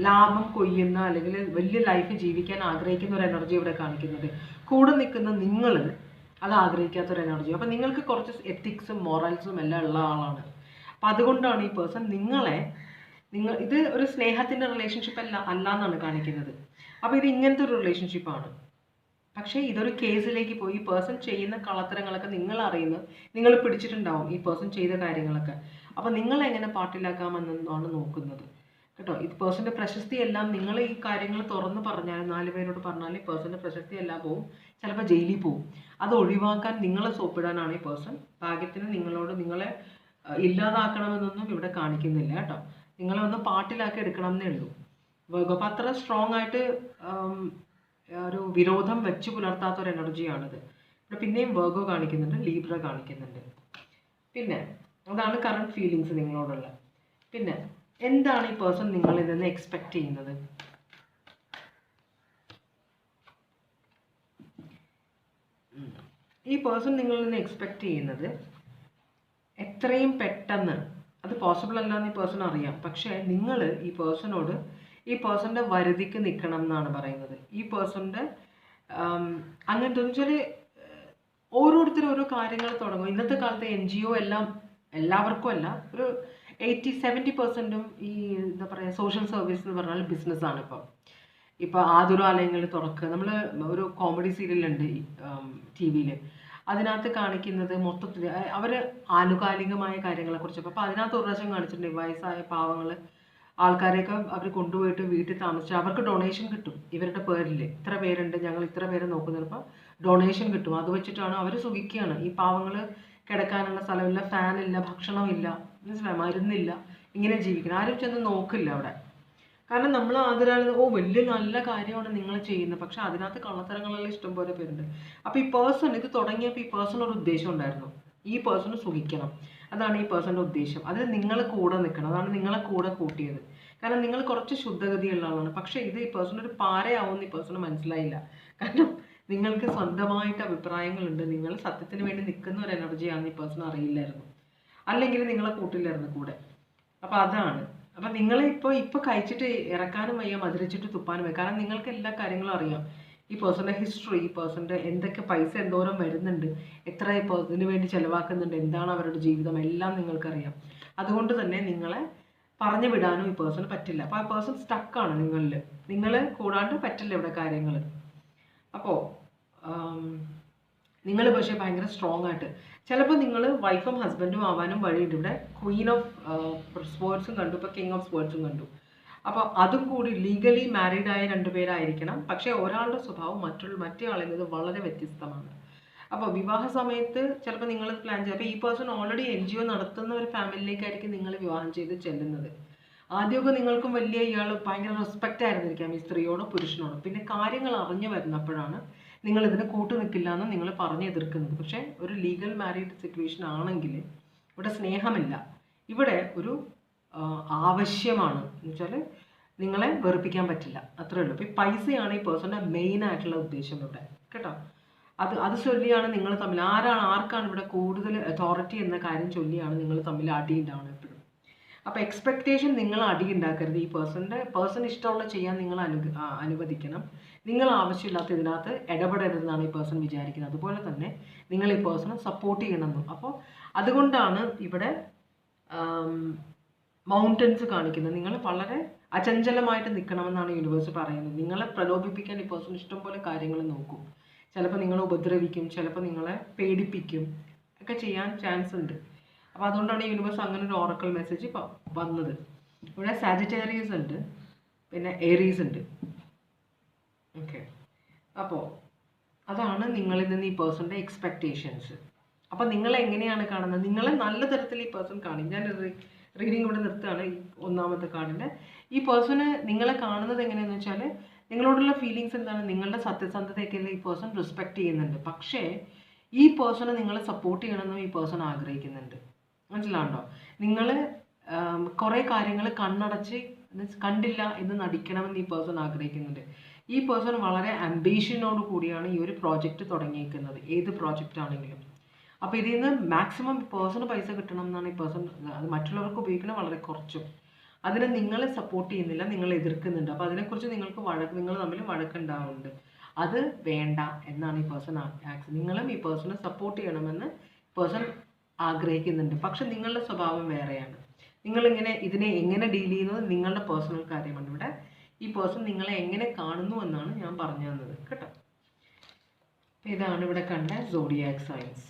ലാഭം കൊയ്യുന്ന അല്ലെങ്കിൽ വലിയ ലൈഫ് ജീവിക്കാൻ ആഗ്രഹിക്കുന്ന ഒരു എനർജി ഇവിടെ കാണിക്കുന്നുണ്ട്. കൂടെ നിൽക്കുന്ന നിങ്ങൾ അത് ആഗ്രഹിക്കാത്തൊരു എനർജി. അപ്പം നിങ്ങൾക്ക് കുറച്ച് എത്തിക്സും മൊറൽസും എല്ലാം ഉള്ള ആളാണ്. അപ്പം അതുകൊണ്ടാണ് ഈ പേഴ്സൺ ഇത് ഒരു സ്നേഹത്തിൻ്റെ റിലേഷൻഷിപ്പ് അല്ല എന്നാണ് കാണിക്കുന്നത്. അപ്പോൾ ഇത് ഇങ്ങനത്തെ ഒരു റിലേഷൻഷിപ്പാണ്. പക്ഷേ ഇതൊരു കേസിലേക്ക് പോയി ഈ പേഴ്സൺ ചെയ്യുന്ന കള്ളത്തരങ്ങളൊക്കെ നിങ്ങൾ അറിയുന്നു, നിങ്ങൾ പിടിച്ചിട്ടുണ്ടാവും ഈ പേഴ്സൺ ചെയ്ത കാര്യങ്ങളൊക്കെ. അപ്പോൾ നിങ്ങൾ എങ്ങനെ പാട്ടിലാക്കാമെന്നാണ് നോക്കുന്നത് കേട്ടോ. ഈ പേഴ്സൻ്റെ പ്രശസ്തി എല്ലാം നിങ്ങൾ ഈ കാര്യങ്ങൾ തുറന്ന് പറഞ്ഞാൽ, 4 പേരോട് പറഞ്ഞാൽ ഈ പേഴ്സൻ്റെ പ്രശസ്തി എല്ലാം പോവും, ചിലപ്പോൾ ജയിലിൽ പോവും. അത് ഒഴിവാക്കാൻ നിങ്ങളെ സോപ്പിടാനാണ് ഈ പേഴ്സൺ. ഭാഗ്യത്തിന് നിങ്ങളെ ഇല്ലാതാക്കണമെന്നൊന്നും ഇവിടെ കാണിക്കുന്നില്ല കേട്ടോ. നിങ്ങളെ ഒന്ന് പാട്ടിലാക്കി എടുക്കണം എന്നേ ഉള്ളൂ. അപ്പോൾ അത്ര സ്ട്രോങ് ആയിട്ട് ഒരു വിരോധം വെച്ച് പുലർത്താത്തൊരു എനർജിയാണിത്. ഇവിടെ പിന്നെയും വെർഗോ കാണിക്കുന്നുണ്ട്, ലീബ്ര കാണിക്കുന്നുണ്ട്. പിന്നെ അതാണ് കറണ്ട് ഫീലിങ്സ് നിങ്ങളോടുള്ള. പിന്നെ എന്താണ് ഈ പേഴ്സൺ നിങ്ങളിൽ നിന്ന് എക്സ്പെക്റ്റ് ചെയ്യുന്നത്? ഈ പേഴ്സൺ നിങ്ങളിൽ നിന്ന് എക്സ്പെക്റ്റ് ചെയ്യുന്നത് എത്രയും പെട്ടെന്ന്, അത് പോസിബിൾ അല്ലാന്ന് ഈ പേഴ്സൺ അറിയാം, പക്ഷേ നിങ്ങൾ ഈ പേഴ്സൻ്റെ വരുതിക്ക് നിൽക്കണം എന്നാണ് പറയുന്നത്. ഈ പേഴ്സൻ്റെ അങ്ങനത്തെ വെച്ചാൽ ഓരോരുത്തരും ഓരോ കാര്യങ്ങൾ തുടങ്ങും. ഇന്നത്തെ കാലത്ത് NGO എല്ലാം എല്ലാവർക്കും അല്ല, ഒരു 80-70% ഈ എന്താ പറയുക സോഷ്യൽ സർവീസ് എന്ന് പറഞ്ഞാൽ ബിസിനസ്സാണ്. ഇപ്പോൾ ആതുരാലയങ്ങൾ തുറക്കുക. നമ്മൾ ഒരു കോമഡി സീരിയലുണ്ട് TV-യിൽ, അതിനകത്ത് കാണിക്കുന്നത് മൊത്തത്തിൽ അവർ ആനുകാലികമായ കാര്യങ്ങളെക്കുറിച്ച്. അപ്പോൾ അതിനകത്ത് ഒരു പ്രാവശ്യം കാണിച്ചിട്ടുണ്ട് വയസ്സായ പാവങ്ങൾ ആൾക്കാരെയൊക്കെ അവർ കൊണ്ടുപോയിട്ട് വീട്ടിൽ താമസിച്ച് അവർക്ക് ഡൊണേഷൻ കിട്ടും. ഇവരുടെ പേരിൽ ഇത്ര പേരുണ്ട്, ഞങ്ങൾ ഇത്ര പേരെ നോക്കുന്നത്, അപ്പോൾ ഡൊണേഷൻ കിട്ടും. അത് വെച്ചിട്ടാണ് അവർ സുഖിക്കുകയാണ്. ഈ പാവങ്ങൾ കിടക്കാനുള്ള സ്ഥലമില്ല, ഫാനില്ല, ഭക്ഷണമില്ല, മനസ്സിലായി, മരുന്നില്ല, ഇങ്ങനെ ജീവിക്കണം. ആരും ചെന്ന് നോക്കില്ല അവിടെ. കാരണം നമ്മൾ ആദരാണ്, ഓ വലിയ നല്ല കാര്യമാണ് നിങ്ങൾ ചെയ്യുന്നത്, പക്ഷെ അതിനകത്ത് കള്ളത്തരങ്ങളെല്ലാം ഇഷ്ടംപോലെ പേരുണ്ട്. അപ്പോൾ ഈ പേഴ്സൺ ഇത് തുടങ്ങിയപ്പോൾ ഈ പേഴ്സൺ ഒരു ഉദ്ദേശം ഉണ്ടായിരുന്നു, ഈ പേഴ്സണ് സുഖിക്കണം, അതാണ് ഈ പേഴ്സൻ്റെ ഉദ്ദേശം. അതിൽ നിങ്ങൾ കൂടെ നിൽക്കണം, അതാണ് നിങ്ങളെ കൂടെ കൂട്ടിയത്. കാരണം നിങ്ങൾ കുറച്ച് ശുദ്ധഗതിയുള്ള ആളാണ്. പക്ഷേ ഇത് ഈ പേഴ്സൺ ഒരു പാരയാവുമെന്ന് ഈ പേഴ്സണ് മനസ്സിലായില്ല. കാരണം നിങ്ങൾക്ക് സ്വന്തമായിട്ട് അഭിപ്രായങ്ങളുണ്ട്, നിങ്ങൾ സത്യത്തിന് വേണ്ടി നിൽക്കുന്ന ഒരു എനർജിയാണെന്ന് ഈ പേഴ്സൺ അറിയില്ലായിരുന്നു, അല്ലെങ്കിൽ നിങ്ങളെ കൂട്ടില്ലായിരുന്നു കൂടെ. അപ്പോൾ അതാണ്. അപ്പം നിങ്ങളെ ഇപ്പോൾ കഴിച്ചിട്ട് ഇറക്കാനും വയ്യ, മധുരിച്ചിട്ട് തുപ്പാനും വയ്യ. കാരണം നിങ്ങൾക്ക് എല്ലാ കാര്യങ്ങളും അറിയാം. ഈ പേഴ്സൻ്റെ ഹിസ്റ്ററി, ഈ പേഴ്സൻ്റെ എന്തൊക്കെ പൈസ എന്തോരം വരുന്നുണ്ട്, എത്ര ഈ പേഴ്സണിന് വേണ്ടി ചിലവാക്കുന്നുണ്ട്, എന്താണ് അവരുടെ ജീവിതം, എല്ലാം നിങ്ങൾക്കറിയാം. അതുകൊണ്ട് തന്നെ നിങ്ങളെ പറഞ്ഞു വിടാനും ഈ പേഴ്സൺ പറ്റില്ല. അപ്പോൾ ആ പേഴ്സൺ സ്റ്റക്കാണ് നിങ്ങളിൽ, നിങ്ങൾ കൂടാണ്ട് പറ്റില്ല ഇവിടെ കാര്യങ്ങൾ. അപ്പോൾ നിങ്ങൾ പക്ഷേ ഭയങ്കര സ്ട്രോങ് ആയിട്ട്, ചിലപ്പോൾ നിങ്ങൾ വൈഫും ഹസ്ബൻഡും ആവാനും വഴിയുണ്ട്. ഇവിടെ ക്വീൻ ഓഫ് സ്പോർട്സും കണ്ടു, ഇപ്പോൾ കിങ് ഓഫ് സ്പോർട്സും കണ്ടു. അപ്പോൾ അതും കൂടി ലീഗലി മാരീഡ് ആയ രണ്ടുപേരായിരിക്കണം. പക്ഷേ ഒരാളുടെ സ്വഭാവം മറ്റേ ആളിൽ നിന്ന് വളരെ വ്യത്യസ്തമാണ്. അപ്പോൾ വിവാഹ സമയത്ത് ചിലപ്പോൾ നിങ്ങൾ പ്ലാൻ ചെയ്യുക, അപ്പോൾ ഈ പേഴ്സൺ ഓൾറെഡി NGO നടത്തുന്ന ഒരു ഫാമിലിയിലേക്കായിരിക്കും നിങ്ങൾ വിവാഹം ചെയ്ത് ചെല്ലുന്നത്. ആദ്യമൊക്കെ നിങ്ങൾക്കും വലിയ ഇയാൾ ഭയങ്കര റെസ്പെക്റ്റ് ആയിരുന്നിരിക്കാം ഈ സ്ത്രീയോടോ പുരുഷനോടോ. പിന്നെ കാര്യങ്ങൾ അറിഞ്ഞു വരുന്നപ്പോഴാണ് നിങ്ങൾ ഇതിന് കൂട്ടു നിൽക്കില്ല എന്ന് നിങ്ങൾ പറഞ്ഞ് എതിർക്കുന്നത്. പക്ഷേ ഒരു ലീഗൽ മാരീഡ് സിറ്റുവേഷൻ ആണെങ്കിൽ ഇവിടെ സ്നേഹമില്ല, ഇവിടെ ഒരു ആവശ്യമാണ്. എന്ന് വെച്ചാൽ നിങ്ങളെ വെറുപ്പിക്കാൻ പറ്റില്ല, അത്രേ ഉള്ളൂ. അപ്പോൾ ഈ പൈസയാണ് ഈ പേഴ്സൻ്റെ മെയിൻ ആയിട്ടുള്ള ഉദ്ദേശം ഇവിടെ, കേട്ടോ. അത് ചൊല്ലിയാണ് നിങ്ങൾ തമ്മിൽ ആർക്കാണ് ഇവിടെ കൂടുതൽ അതോറിറ്റി എന്ന കാര്യം ചൊല്ലിയാണ് നിങ്ങൾ തമ്മിൽ അടി ഉണ്ടാവുന്നത് എപ്പോഴും. അപ്പോൾ എക്സ്പെക്റ്റേഷൻ നിങ്ങൾ അടി ഉണ്ടാക്കരുത്. ഈ പേഴ്സൺ ഇഷ്ടമുള്ള ചെയ്യാൻ നിങ്ങൾ അനുവദിക്കണം. നിങ്ങൾ ആവശ്യമില്ലാത്ത ഇതിനകത്ത് ഇടപെടരുതെന്നാണ് ഈ പേഴ്സൺ വിചാരിക്കുന്നത്. അതുപോലെ തന്നെ നിങ്ങൾ ഈ പേഴ്സണെ സപ്പോർട്ട് ചെയ്യണമെന്നും. അപ്പോൾ അതുകൊണ്ടാണ് ഇവിടെ മൗണ്ടൻസ് കാണിക്കുന്നത്. നിങ്ങൾ വളരെ അചഞ്ചലമായിട്ട് നിൽക്കണമെന്നാണ് യൂണിവേഴ്സ് പറയുന്നത്. നിങ്ങളെ പ്രലോഭിപ്പിക്കാൻ ഈ പേഴ്സൺ ഇഷ്ടംപോലെ കാര്യങ്ങൾ നോക്കും. ചിലപ്പോൾ നിങ്ങളെ ഉപദ്രവിക്കും, ചിലപ്പോൾ നിങ്ങളെ പേടിപ്പിക്കും, ഒക്കെ ചെയ്യാൻ ചാൻസ് ഉണ്ട്. അപ്പോൾ അതുകൊണ്ടാണ് യൂണിവേഴ്സ് അങ്ങനെ ഒരു ഓറക്കൽ മെസ്സേജ് വന്നത്. ഇവിടെ സാജിറ്റേറിയസ് ഉണ്ട്, പിന്നെ ഏരീസ് ഉണ്ട്. ഓക്കെ, അപ്പോൾ അതാണ് നിങ്ങളിൽ നിന്ന് ഈ പേഴ്സൻ്റെ എക്സ്പെക്റ്റേഷൻസ്. അപ്പോൾ നിങ്ങൾ എങ്ങനെയാണ് കാണുന്നത്? നിങ്ങളെ നല്ല തരത്തിൽ ഈ പേഴ്സൺ കാണും. ഞാൻ റീഡിങ് ഇവിടെ നിർത്തുകയാണ്. ഈ ഒന്നാമത്തെ കാർഡിൻ്റെ ഈ പേഴ്സണ് നിങ്ങളെ കാണുന്നത് എങ്ങനെയാണെന്ന് വെച്ചാൽ, നിങ്ങളോടുള്ള ഫീലിങ്സ് എന്താണ്? നിങ്ങളുടെ സത്യസന്ധതയൊക്കെയല്ലേ ഈ പേഴ്സൺ റെസ്പെക്റ്റ് ചെയ്യുന്നുണ്ട്. പക്ഷേ ഈ പേഴ്സണെ നിങ്ങളെ സപ്പോർട്ട് ചെയ്യണമെന്നും ഈ പേഴ്സൺ ആഗ്രഹിക്കുന്നുണ്ട്. മനസ്സിലാണ്ടോ? നിങ്ങൾ കുറേ കാര്യങ്ങൾ കണ്ണടച്ച് കണ്ടില്ല എന്ന് നടിക്കണമെന്ന് ഈ പേഴ്സൺ ആഗ്രഹിക്കുന്നുണ്ട്. ഈ പേഴ്സൺ വളരെ അംബീഷനോട് കൂടിയാണ് ഈ ഒരു പ്രോജക്റ്റ് തുടങ്ങിയിരിക്കുന്നത്, ഏത് പ്രോജക്റ്റ് ആണെങ്കിലും. അപ്പോൾ ഇതിൽ നിന്ന് മാക്സിമം പേഴ്സണ് പൈസ കിട്ടണം എന്നാണ് ഈ പേഴ്സൺ. അത് മറ്റുള്ളവർക്ക് ഉപയോഗിക്കുന്നത് വളരെ കുറച്ചും. അതിനെ നിങ്ങൾ സപ്പോർട്ട് ചെയ്യുന്നില്ല, നിങ്ങൾ എതിർക്കുന്നുണ്ട്. അപ്പോൾ അതിനെക്കുറിച്ച് നിങ്ങൾ തമ്മിൽ വഴക്കുണ്ടാവുന്നുണ്ട്. അത് വേണ്ട എന്നാണ് ഈ പേഴ്സൺ നിങ്ങളും ഈ പേഴ്സണെ സപ്പോർട്ട് ചെയ്യണമെന്ന് പേഴ്സൺ ആഗ്രഹിക്കുന്നുണ്ട്. പക്ഷെ നിങ്ങളുടെ സ്വഭാവം വേറെയാണ്. ഇതിനെ എങ്ങനെ ഡീൽ ചെയ്യുന്നത് നിങ്ങളുടെ പേഴ്സണൽ കാര്യമാണ്. ഇവിടെ ഈ പേഴ്സൺ നിങ്ങളെ എങ്ങനെ കാണുന്നു എന്നാണ് ഞാൻ പറഞ്ഞു തന്നത്, കേട്ടോ. ഇതാണ് ഇവിടെ കണ്ട സോഡിയാക് സൈൻസ്.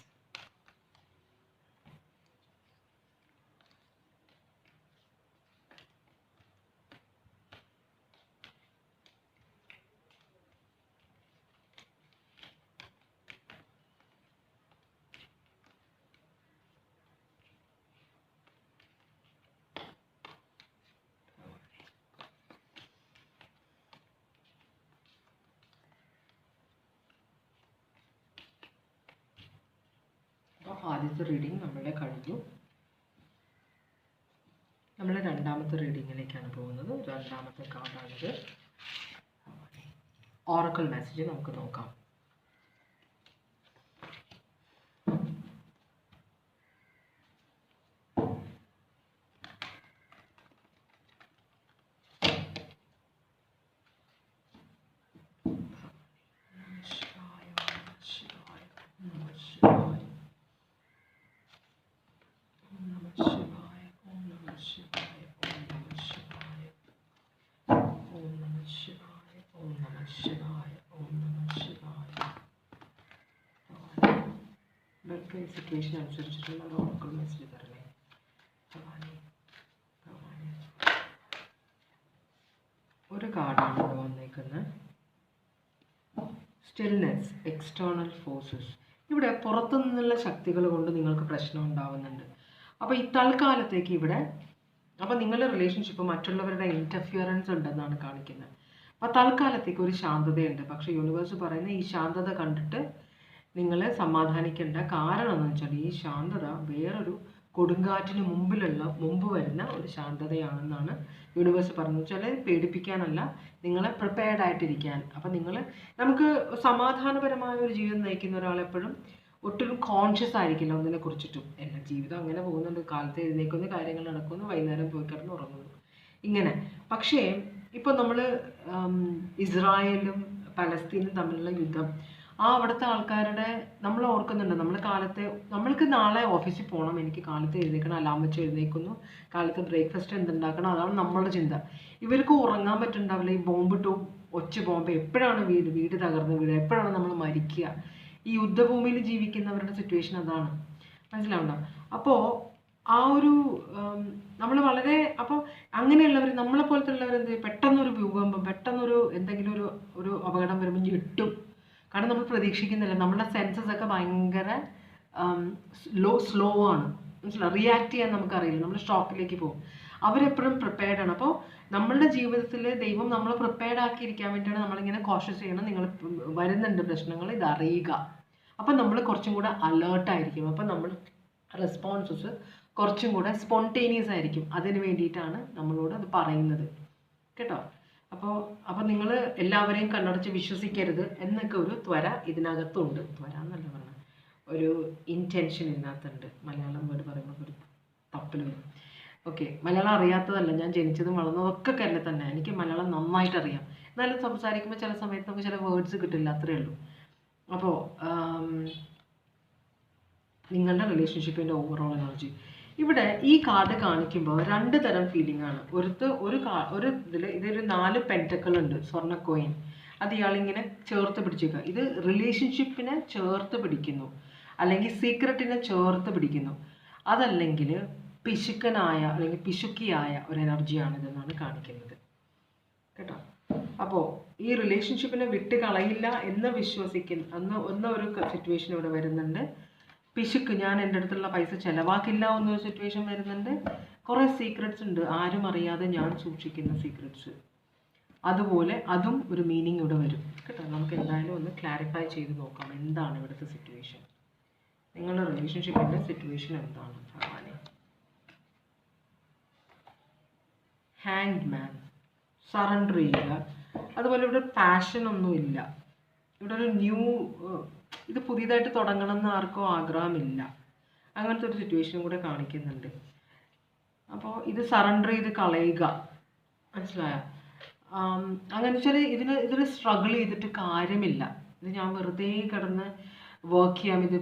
ആദ്യത്തെ റീഡിങ് നമ്മളുടെ കഴിഞ്ഞു. നമ്മൾ രണ്ടാമത്തെ റീഡിങ്ങിലേക്കാണ് പോകുന്നത്. രണ്ടാമത്തെ കാർഡാണിത്. ഓറക്കിൾ മെസ്സേജ് നമുക്ക് നോക്കാം. സിറ്റുവേഷൻ അനുസരിച്ചിട്ടുള്ള ഒരു ഓറക്കിൾ മെസ്സേജ് തരണേ ഭവാനി. ഭവാനി ഒരു കാർഡാണ് ഇവിടെ വന്നേക്കുന്നത്. Stillness, external forces. ഇവിടെ പുറത്തു നിന്നുള്ള ശക്തികൾ കൊണ്ട് നിങ്ങൾക്ക് പ്രശ്നം ഉണ്ടാവുന്നുണ്ട്. അപ്പോൾ ഈ തൽക്കാലത്തേക്ക് ഇവിടെ അപ്പോൾ നിങ്ങളുടെ റിലേഷൻഷിപ്പ് മറ്റുള്ളവരുടെ ഇൻ്റർഫിയറൻസ് ഉണ്ടെന്നാണ് കാണിക്കുന്നത്. അപ്പോൾ തൽക്കാലത്തേക്ക് ഒരു ശാന്തതയുണ്ട്. പക്ഷേ യൂണിവേഴ്സ് പറയുന്ന ഈ ശാന്തത കണ്ടിട്ട് നിങ്ങൾ സമാധാനിക്കേണ്ട. കാരണം എന്ന് വെച്ചാൽ ഈ ശാന്തത വേറൊരു കൊടുങ്കാറ്റിന് മുമ്പ് വരുന്ന ഒരു ശാന്തതയാണെന്നാണ് യൂണിവേഴ്സ് പറഞ്ഞത്. വെച്ചാൽ പേടിപ്പിക്കാനല്ല, നിങ്ങളെ പ്രിപ്പയർഡ് ആയിട്ടിരിക്കാൻ. അപ്പം നമുക്ക് സമാധാനപരമായ ഒരു ജീവിതം നയിക്കുന്ന ഒരാളെപ്പോഴും ഒട്ടും കോൺഷ്യസ് ആയിരിക്കില്ല ഒന്നിനെ കുറിച്ചിട്ടും. എല്ലാ ജീവിതം അങ്ങനെ പോകുന്നുണ്ട്. കാലത്ത് എഴുന്നേക്കുന്ന കാര്യങ്ങൾ നടക്കുന്നു, വൈകുന്നേരം പോയി കിടന്ന് ഉറങ്ങുന്നു, ഇങ്ങനെ. പക്ഷേ ഇപ്പോൾ നമ്മൾ ഇസ്രായേലും പലസ്തീനും തമ്മിലുള്ള യുദ്ധം, അവിടുത്തെ ആൾക്കാരുടെ നമ്മൾ ഓർക്കുന്നുണ്ട്. നമ്മൾക്ക് നാളെ ഓഫീസിൽ പോകണം, എനിക്ക് കാലത്ത് എഴുന്നേക്കണം, അലാം വെച്ച് എഴുന്നേക്കുന്നു, കാലത്ത് ബ്രേക്ക്ഫാസ്റ്റ് എന്തുണ്ടാക്കണം, അതാണ് നമ്മളുടെ ചിന്ത. ഇവർക്ക് ഉറങ്ങാൻ പറ്റുന്നുണ്ടാവില്ല. ഈ ബോംബിട്ടു ബോംബ് എപ്പോഴാണ് വീട് തകർന്ന് വീട്, എപ്പോഴാണ് നമ്മൾ മരിക്കുക. ഈ യുദ്ധഭൂമിയിൽ ജീവിക്കുന്നവരുടെ സിറ്റുവേഷൻ അതാണ്. മനസ്സിലാവണ്ട? അപ്പോൾ ആ ഒരു നമ്മൾ വളരെ അപ്പോൾ അങ്ങനെയുള്ളവർ, നമ്മളെ പോലത്തെ ഉള്ളവർ എന്ത് പെട്ടെന്നൊരു ഭൂകമ്പം, പെട്ടെന്നൊരു എന്തെങ്കിലും ഒരു അപകടം വരുമ്പോൾ ഞെട്ടും. കാരണം നമ്മൾ പ്രതീക്ഷിക്കുന്നില്ല. നമ്മുടെ സെൻസസ് ഒക്കെ ഭയങ്കര സ്ലോ ആണ്. മനസ്സിലാവും? റിയാക്ട് ചെയ്യാൻ നമുക്കറിയില്ല. നമ്മൾ ഷോക്കിലേക്ക് പോകും. അവരെപ്പോഴും പ്രിപ്പയർഡ് ആണ്. അപ്പോൾ നമ്മളുടെ ജീവിതത്തിൽ ദൈവം നമ്മളെ പ്രിപ്പയർഡ് ആക്കിയിരിക്കാൻ വേണ്ടിയാണ് നമ്മളിങ്ങനെ കോഷ്യസ് ചെയ്യണം. നിങ്ങൾ വരുന്നുണ്ട് പ്രശ്നങ്ങൾ, ഇത് അറിയുക. അപ്പം നമ്മൾ കുറച്ചും കൂടെ അലേർട്ടായിരിക്കും. അപ്പം നമ്മൾ റെസ്പോൺസസ് കുറച്ചും കൂടെ സ്പോണ്ടേനിയസ് ആയിരിക്കും. അതിന് വേണ്ടിയിട്ടാണ് നമ്മളോട് അത് പറയുന്നത്, കേട്ടോ. അപ്പോൾ നിങ്ങൾ എല്ലാവരെയും കണ്ണടച്ച് വിശ്വസിക്കരുത് എന്നൊക്കെ ഒരു ത്വര ഇതിനകത്തുണ്ട്. ത്വര എന്നല്ല പറഞ്ഞത്, ഒരു ഇൻറ്റൻഷൻ ഇതിനകത്തുണ്ട്. മലയാളം വേർഡ് പറയുമ്പോൾ ഒരു തപ്പൽ വരും. ഓക്കെ, മലയാളം അറിയാത്തതല്ല, ഞാൻ ജനിച്ചതും വളർന്നതൊക്കെ കേരളത്തിൽ തന്നെ. എനിക്ക് മലയാളം നന്നായിട്ട് അറിയാം. എന്നാലും സംസാരിക്കുമ്പോൾ ചില സമയത്ത് നമുക്ക് ചില വേർഡ്സ് കിട്ടില്ല, അത്രയേ ഉള്ളൂ. അപ്പോൾ നിങ്ങളുടെ റിലേഷൻഷിപ്പിൻ്റെ ഓവറോൾ എനർജി ഇവിടെ ഈ കാർഡ് കാണിക്കുമ്പോൾ 2 തരം ഫീലിംഗ് ആണ്. ഇതൊരു 4 പെൻറ്റക്കിൾ ഉണ്ട്, സ്വർണ്ണ കോയിൻ. അത് ഇയാളിങ്ങനെ ചേർത്ത് പിടിച്ചേക്കുക. ഇത് റിലേഷൻഷിപ്പിനെ ചേർത്ത് പിടിക്കുന്നു, അല്ലെങ്കിൽ സീക്രട്ടിനെ ചേർത്ത് പിടിക്കുന്നു. അതല്ലെങ്കിൽ പിശുക്കനായ അല്ലെങ്കിൽ പിശുക്കിയായ ഒരു എനർജിയാണിതെന്നാണ് കാണിക്കുന്നത്, കേട്ടോ. അപ്പോൾ ഈ റിലേഷൻഷിപ്പിനെ വിട്ട് കളയില്ല എന്ന് വിശ്വസിക്കുന്ന ഒരു സിറ്റുവേഷൻ ഇവിടെ വരുന്നുണ്ട്. പിശുക്ക്, ഞാൻ എൻ്റെ അടുത്തുള്ള പൈസ ചിലവാക്കില്ല എന്നൊരു സിറ്റുവേഷൻ വരുന്നുണ്ട്. കുറേ സീക്രട്സ് ഉണ്ട്, ആരും അറിയാതെ ഞാൻ സൂക്ഷിക്കുന്ന സീക്രട്സ്. അതുപോലെ അതും ഒരു മീനിങ് ഇവിടെ വരും, കേട്ടോ. നമുക്ക് എന്തായാലും ഒന്ന് ക്ലാരിഫൈ ചെയ്ത് നോക്കാം എന്താണ് ഇവിടുത്തെ സിറ്റുവേഷൻ. നിങ്ങളുടെ റിലേഷൻഷിപ്പിൻ്റെ സിറ്റുവേഷൻ എന്താണ് ഭഗവാനെ? ഹാങ്ഡ് മാൻ, സറണ്ടർ ചെയ്യുക. അതുപോലെ ഇവിടെ പാഷൻ ഒന്നുമില്ല. ഇവിടെ ഒരു ഇത് പുതിയതായിട്ട് തുടങ്ങണം എന്ന് ആർക്കും ആഗ്രഹമില്ല. അങ്ങനത്തെ ഒരു സിറ്റുവേഷനും കൂടെ കാണിക്കുന്നുണ്ട്. അപ്പോൾ ഇത് സറണ്ടർ ചെയ്ത് കളയുക, മനസ്സിലായോ? അങ്ങനെ വെച്ചാൽ ഇതിന് സ്ട്രഗിൾ ചെയ്തിട്ട് കാര്യമില്ല. ഇത് ഞാൻ വെറുതെ കിടന്ന് വർക്ക് ചെയ്യാം, ഇത്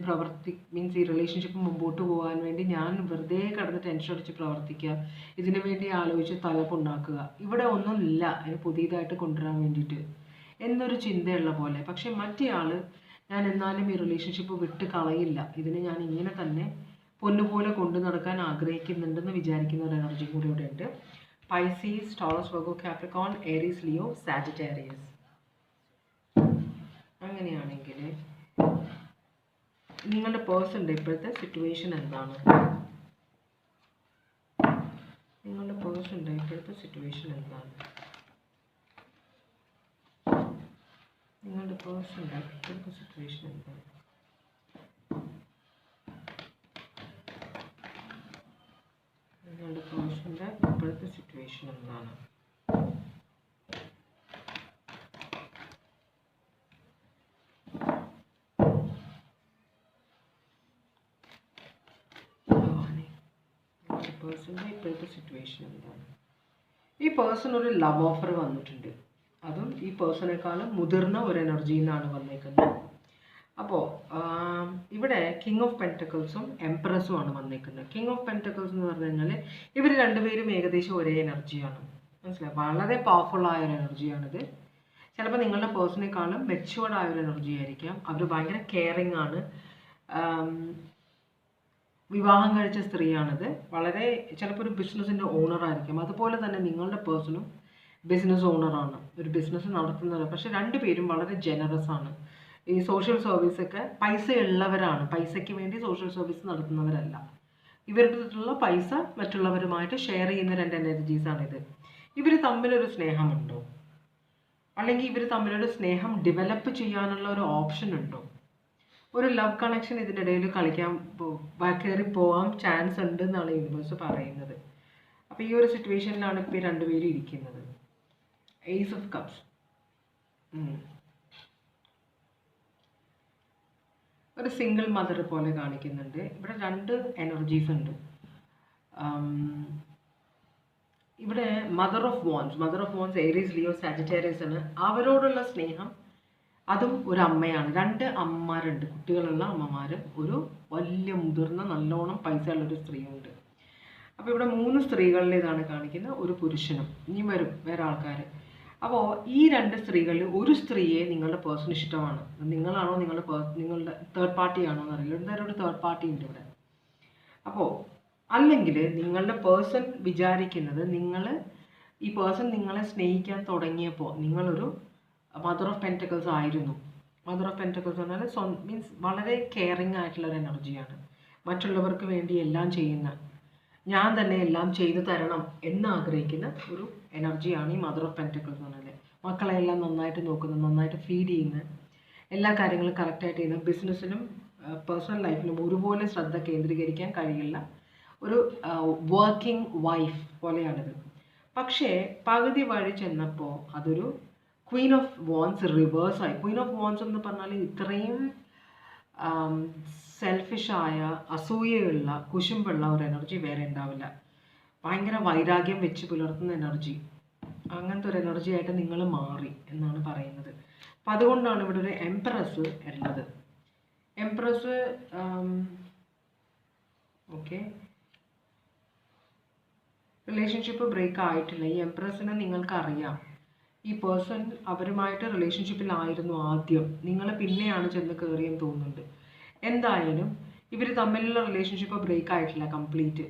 മീൻസ് ഈ റിലേഷൻഷിപ്പ് മുമ്പോട്ട് പോകാൻ വേണ്ടി ഞാൻ വെറുതെ കിടന്ന് ടെൻഷൻ അടിച്ച് പ്രവർത്തിക്കുക, ഇതിനു വേണ്ടി ആലോചിച്ച് തലപ്പുണ്ടാക്കുക. ഇവിടെ ഒന്നുമില്ല അതിന് പുതിയതായിട്ട് കൊണ്ടുവരാൻ വേണ്ടിയിട്ട് എന്നൊരു ചിന്തയുള്ള പോലെ. പക്ഷെ മറ്റേയാൾ ഞാൻ എന്നാലും ഈ റിലേഷൻഷിപ്പ് വിട്ട് കളയില്ല, ഇതിനെ ഞാൻ ഇങ്ങനെ തന്നെ പൊന്നുപോലെ കൊണ്ടു നടക്കാൻ ആഗ്രഹിക്കുന്നുണ്ടെന്ന് വിചാരിക്കുന്ന ഒരു എനർജി കൂടി ഇവിടെ ഉണ്ട്. Pisces, Taurus, Virgo, Capricorn, Aries, Leo, Sagittarius. അങ്ങനെയാണെങ്കിൽ നിങ്ങളുടെ പേഴ്സണിൻ്റെ ഇപ്പോഴത്തെ സിറ്റുവേഷൻ എന്താണ്? നിങ്ങളുടെ പേഴ്സണിൻ്റെ ഇപ്പോഴത്തെ സിറ്റുവേഷൻ എന്താണ്? നിങ്ങളുടെ പേഴ്സണിൻ്റെ ഇപ്പോഴത്തെ സിറ്റുവേഷൻ എന്താണ്? നിങ്ങളുടെ പേഴ്സണിൻ്റെ ഇപ്പോഴത്തെ സിറ്റുവേഷൻ എന്താണ്? പേഴ്സണിൻ്റെ ഇപ്പോഴത്തെ സിറ്റുവേഷൻ എന്താണ്? ഈ പേഴ്സൺ ഒരു ലവ് ഓഫർ വന്നിട്ടുണ്ട്. അതും ഈ പേഴ്സണേക്കാളും മുതിർന്ന ഒരു എനർജിയിൽ നിന്നാണ് വന്നേക്കുന്നത്. അപ്പോൾ ഇവിടെ കിങ് ഓഫ് പെൻറ്റക്കിൾസും എംപ്രസും ആണ് വന്നേക്കുന്നത്. കിങ് ഓഫ് പെൻറ്റക്കിൾസ് എന്ന് പറഞ്ഞു കഴിഞ്ഞാൽ ഇവർ രണ്ടുപേരും ഏകദേശം ഒരേ എനർജിയാണ്, മനസ്സിലായി? വളരെ പവർഫുൾ ആയ ഒരു എനർജിയാണിത്. ചിലപ്പോൾ നിങ്ങളുടെ പേഴ്സണേക്കാളും മെച്ചുവേർഡ് ആയ ഒരു എനർജി ആയിരിക്കാം. അവർ ഭയങ്കര കെയറിങ് ആണ്. വിവാഹം കഴിച്ച സ്ത്രീയാണിത്. വളരെ ചിലപ്പോൾ ഒരു ബിസിനസ്സിൻ്റെ ഓണറായിരിക്കും. അതുപോലെ തന്നെ നിങ്ങളുടെ പേഴ്സണും ബിസിനസ് ഓണറാണ്, ഒരു ബിസിനസ് നടത്തുന്നത്. പക്ഷെ രണ്ടുപേരും വളരെ ജനറസ് ആണ്. ഈ സോഷ്യൽ സർവീസൊക്കെ പൈസ ഉള്ളവരാണ്, പൈസയ്ക്ക് വേണ്ടി സോഷ്യൽ സർവീസ് നടത്തുന്നവരല്ല. ഇവരുടെ അടുത്തുള്ള പൈസ മറ്റുള്ളവരുമായിട്ട് ഷെയർ ചെയ്യുന്ന രണ്ട് എനർജീസാണിത്. ഇവർ തമ്മിലൊരു സ്നേഹമുണ്ടോ, അല്ലെങ്കിൽ ഇവർ തമ്മിലൊരു സ്നേഹം ഡെവലപ്പ് ചെയ്യാനുള്ള ഒരു ഓപ്ഷൻ ഉണ്ടോ? ഒരു ലവ് കണക്ഷൻ ഇതിനിടയിൽ കളിക്കാൻ കയറി പോകാൻ ചാൻസ് ഉണ്ട് എന്നാണ് യൂണിവേഴ്സ് പറയുന്നത്. അപ്പോൾ ഈ ഒരു സിറ്റുവേഷനിലാണ് ഇപ്പോൾ ഈ രണ്ടുപേരും ഇരിക്കുന്നത്. ഏസ് ഓഫ് കപ്സ്, ഒരു സിംഗിൾ മദർ പോലെ കാണിക്കുന്നുണ്ട്. ഇവിടെ രണ്ട് എനർജീസ് ഉണ്ട്. ഇവിടെ mother of wands Aries Leo Sagittarius ആണ്. അവരോടുള്ള സ്നേഹം, അതും ഒരു അമ്മയാണ്. രണ്ട് അമ്മമാരുണ്ട്, കുട്ടികളുള്ള അമ്മമാരും ഒരു വലിയ മുതിർന്ന നല്ലോണം പൈസ ഉള്ളൊരു സ്ത്രീയുണ്ട്. അപ്പോൾ ഇവിടെ 3 സ്ത്രീകളിൽ ഇതാണ് കാണിക്കുന്നത്, ഒരു പുരുഷനും. ഇനി വരും വേറെ ആൾക്കാർ. അപ്പോൾ ഈ രണ്ട് സ്ത്രീകളിൽ ഒരു സ്ത്രീയെ നിങ്ങളുടെ പേഴ്സൺ ഇഷ്ടമാണ്. നിങ്ങളാണോ നിങ്ങളുടെ തേർഡ് പാർട്ടി ആണോ എന്നറിയില്ല. എന്തായാലും ഒരു തേർഡ് പാർട്ടി ഉണ്ട് ഇവിടെ. അപ്പോൾ അല്ലെങ്കിൽ നിങ്ങളുടെ പേഴ്സൺ വിചാരിക്കുന്നത് ഈ പേഴ്സൺ നിങ്ങളെ സ്നേഹിക്കാൻ തുടങ്ങിയപ്പോൾ നിങ്ങളൊരു മദർ ഓഫ് പെൻറ്റക്കിൾസ് ആയിരുന്നു. മദർ ഓഫ് പെൻറ്റക്കിൾസ് എന്ന് പറഞ്ഞാൽ മീൻസ് വളരെ കെയറിങ് ആയിട്ടുള്ളൊരു എനർജിയാണ്. മറ്റുള്ളവർക്ക് വേണ്ടി എല്ലാം ചെയ്യുന്ന, ഞാൻ തന്നെ എല്ലാം ചെയ്തു തരണം എന്നാഗ്രഹിക്കുന്ന ഒരു എനർജിയാണ് ഈ മദർ ഓഫ് പെൻറ്റക്കിൾസ് എന്ന് പറഞ്ഞാൽ. മക്കളെല്ലാം നന്നായിട്ട് നോക്കുന്ന, നന്നായിട്ട് ഫീഡ് ചെയ്യുന്ന, എല്ലാ കാര്യങ്ങളും കറക്റ്റായിട്ട് ചെയ്യുന്ന, ബിസിനസ്സിനും പേഴ്സണൽ ലൈഫിലും ഒരുപോലെ ശ്രദ്ധ കേന്ദ്രീകരിക്കാൻ കഴിയുള്ള ഒരു വർക്കിംഗ് വൈഫ് പോലെയാണിത്. പക്ഷേ പകുതി വഴി ചെന്നപ്പോൾ അതൊരു ക്വീൻ ഓഫ് വോൺസ് റിവേഴ്സായി. ക്വീൻ ഓഫ് വോൺസ് എന്ന് പറഞ്ഞാൽ ഇത്രയും സെൽഫിഷായ, അസൂയയുള്ള, കുശുമ്പുള്ള ഒരു എനർജി വേറെ ഉണ്ടാവില്ല. ഭയങ്കര വൈരാഗ്യം വെച്ച് പുലർത്തുന്ന എനർജി, അങ്ങനത്തെ ഒരു എനർജി ആയിട്ട് നിങ്ങൾ മാറി എന്നാണ് പറയുന്നത്. അപ്പം അതുകൊണ്ടാണ് ഇവിടെ ഒരു എംപ്രസ് ഉള്ളത്. എംപ്രസ് ഓക്കെ, റിലേഷൻഷിപ്പ് ബ്രേക്ക് ആയിട്ടില്ല. ഈ എംപ്രസിനെ നിങ്ങൾക്കറിയാം. ഈ പേഴ്സൺ അവരുമായിട്ട് റിലേഷൻഷിപ്പിലായിരുന്നു ആദ്യം, നിങ്ങൾ പിന്നെയാണ് ചെന്ന് കയറിയെന്ന് തോന്നുന്നുണ്ട്. എന്തായാലും ഇവർ തമ്മിലുള്ള റിലേഷൻഷിപ്പ് ബ്രേക്ക് ആയിട്ടില്ല കംപ്ലീറ്റ്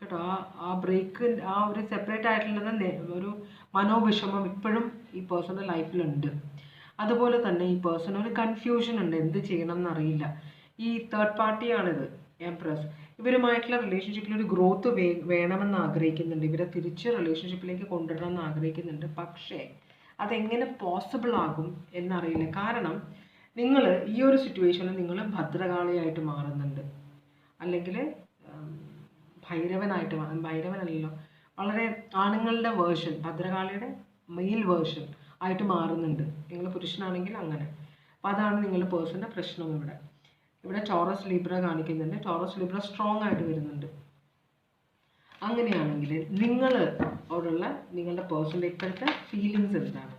കേട്ടോ. ആ ബ്രേക്ക്, ആ ഒരു സെപ്പറേറ്റ് ആയിട്ടുള്ളത് ഒരു മനോവിഷമം ഇപ്പോഴും ഈ പേഴ്സണിൻ്റെ ലൈഫിലുണ്ട്. അതുപോലെ തന്നെ ഈ പേഴ്സൺ ഒരു കൺഫ്യൂഷൻ ഉണ്ട്, എന്ത് ചെയ്യണം എന്നറിയില്ല. ഈ തേർഡ് പാർട്ടിയാണിത് എംപ്രസ്. ഇവരുമായിട്ടുള്ള റിലേഷൻഷിപ്പിൽ ഒരു ഗ്രോത്ത് വേണമെന്ന് ആഗ്രഹിക്കുന്നുണ്ട്. ഇവരെ തിരിച്ച് റിലേഷൻഷിപ്പിലേക്ക് കൊണ്ടുവരണം എന്ന് ആഗ്രഹിക്കുന്നുണ്ട്. പക്ഷേ അതെങ്ങനെ പോസിബിൾ ആകും എന്നറിയില്ല. കാരണം നിങ്ങൾ ഈ ഒരു സിറ്റുവേഷനിൽ നിങ്ങൾ ഭദ്രകാളിയായിട്ട് മാറുന്നുണ്ട്, അല്ലെങ്കിൽ ഭൈരവനല്ലല്ലോ, വളരെ ആണുങ്ങളുടെ വേർഷൻ, ഭദ്രകാളിയുടെ മെയിൽ വേർഷൻ ആയിട്ട് മാറുന്നുണ്ട്. നിങ്ങൾ പുരുഷനാണെങ്കിൽ അങ്ങനെ. അപ്പം അതാണ് നിങ്ങളുടെ പേഴ്സണിൻ്റെ പ്രശ്നം. ഇവിടെ ടോറസ് ലിബ്ര കാണിക്കുന്നുണ്ട്. ടോറസ് ലിബ്ര സ്ട്രോങ് ആയിട്ട് വരുന്നുണ്ട്. അങ്ങനെയാണെങ്കിൽ നിങ്ങളോടുള്ള നിങ്ങളുടെ പേഴ്സണിൻ്റെ ഇപ്പോഴത്തെ ഫീലിങ്സ് എന്താണ്?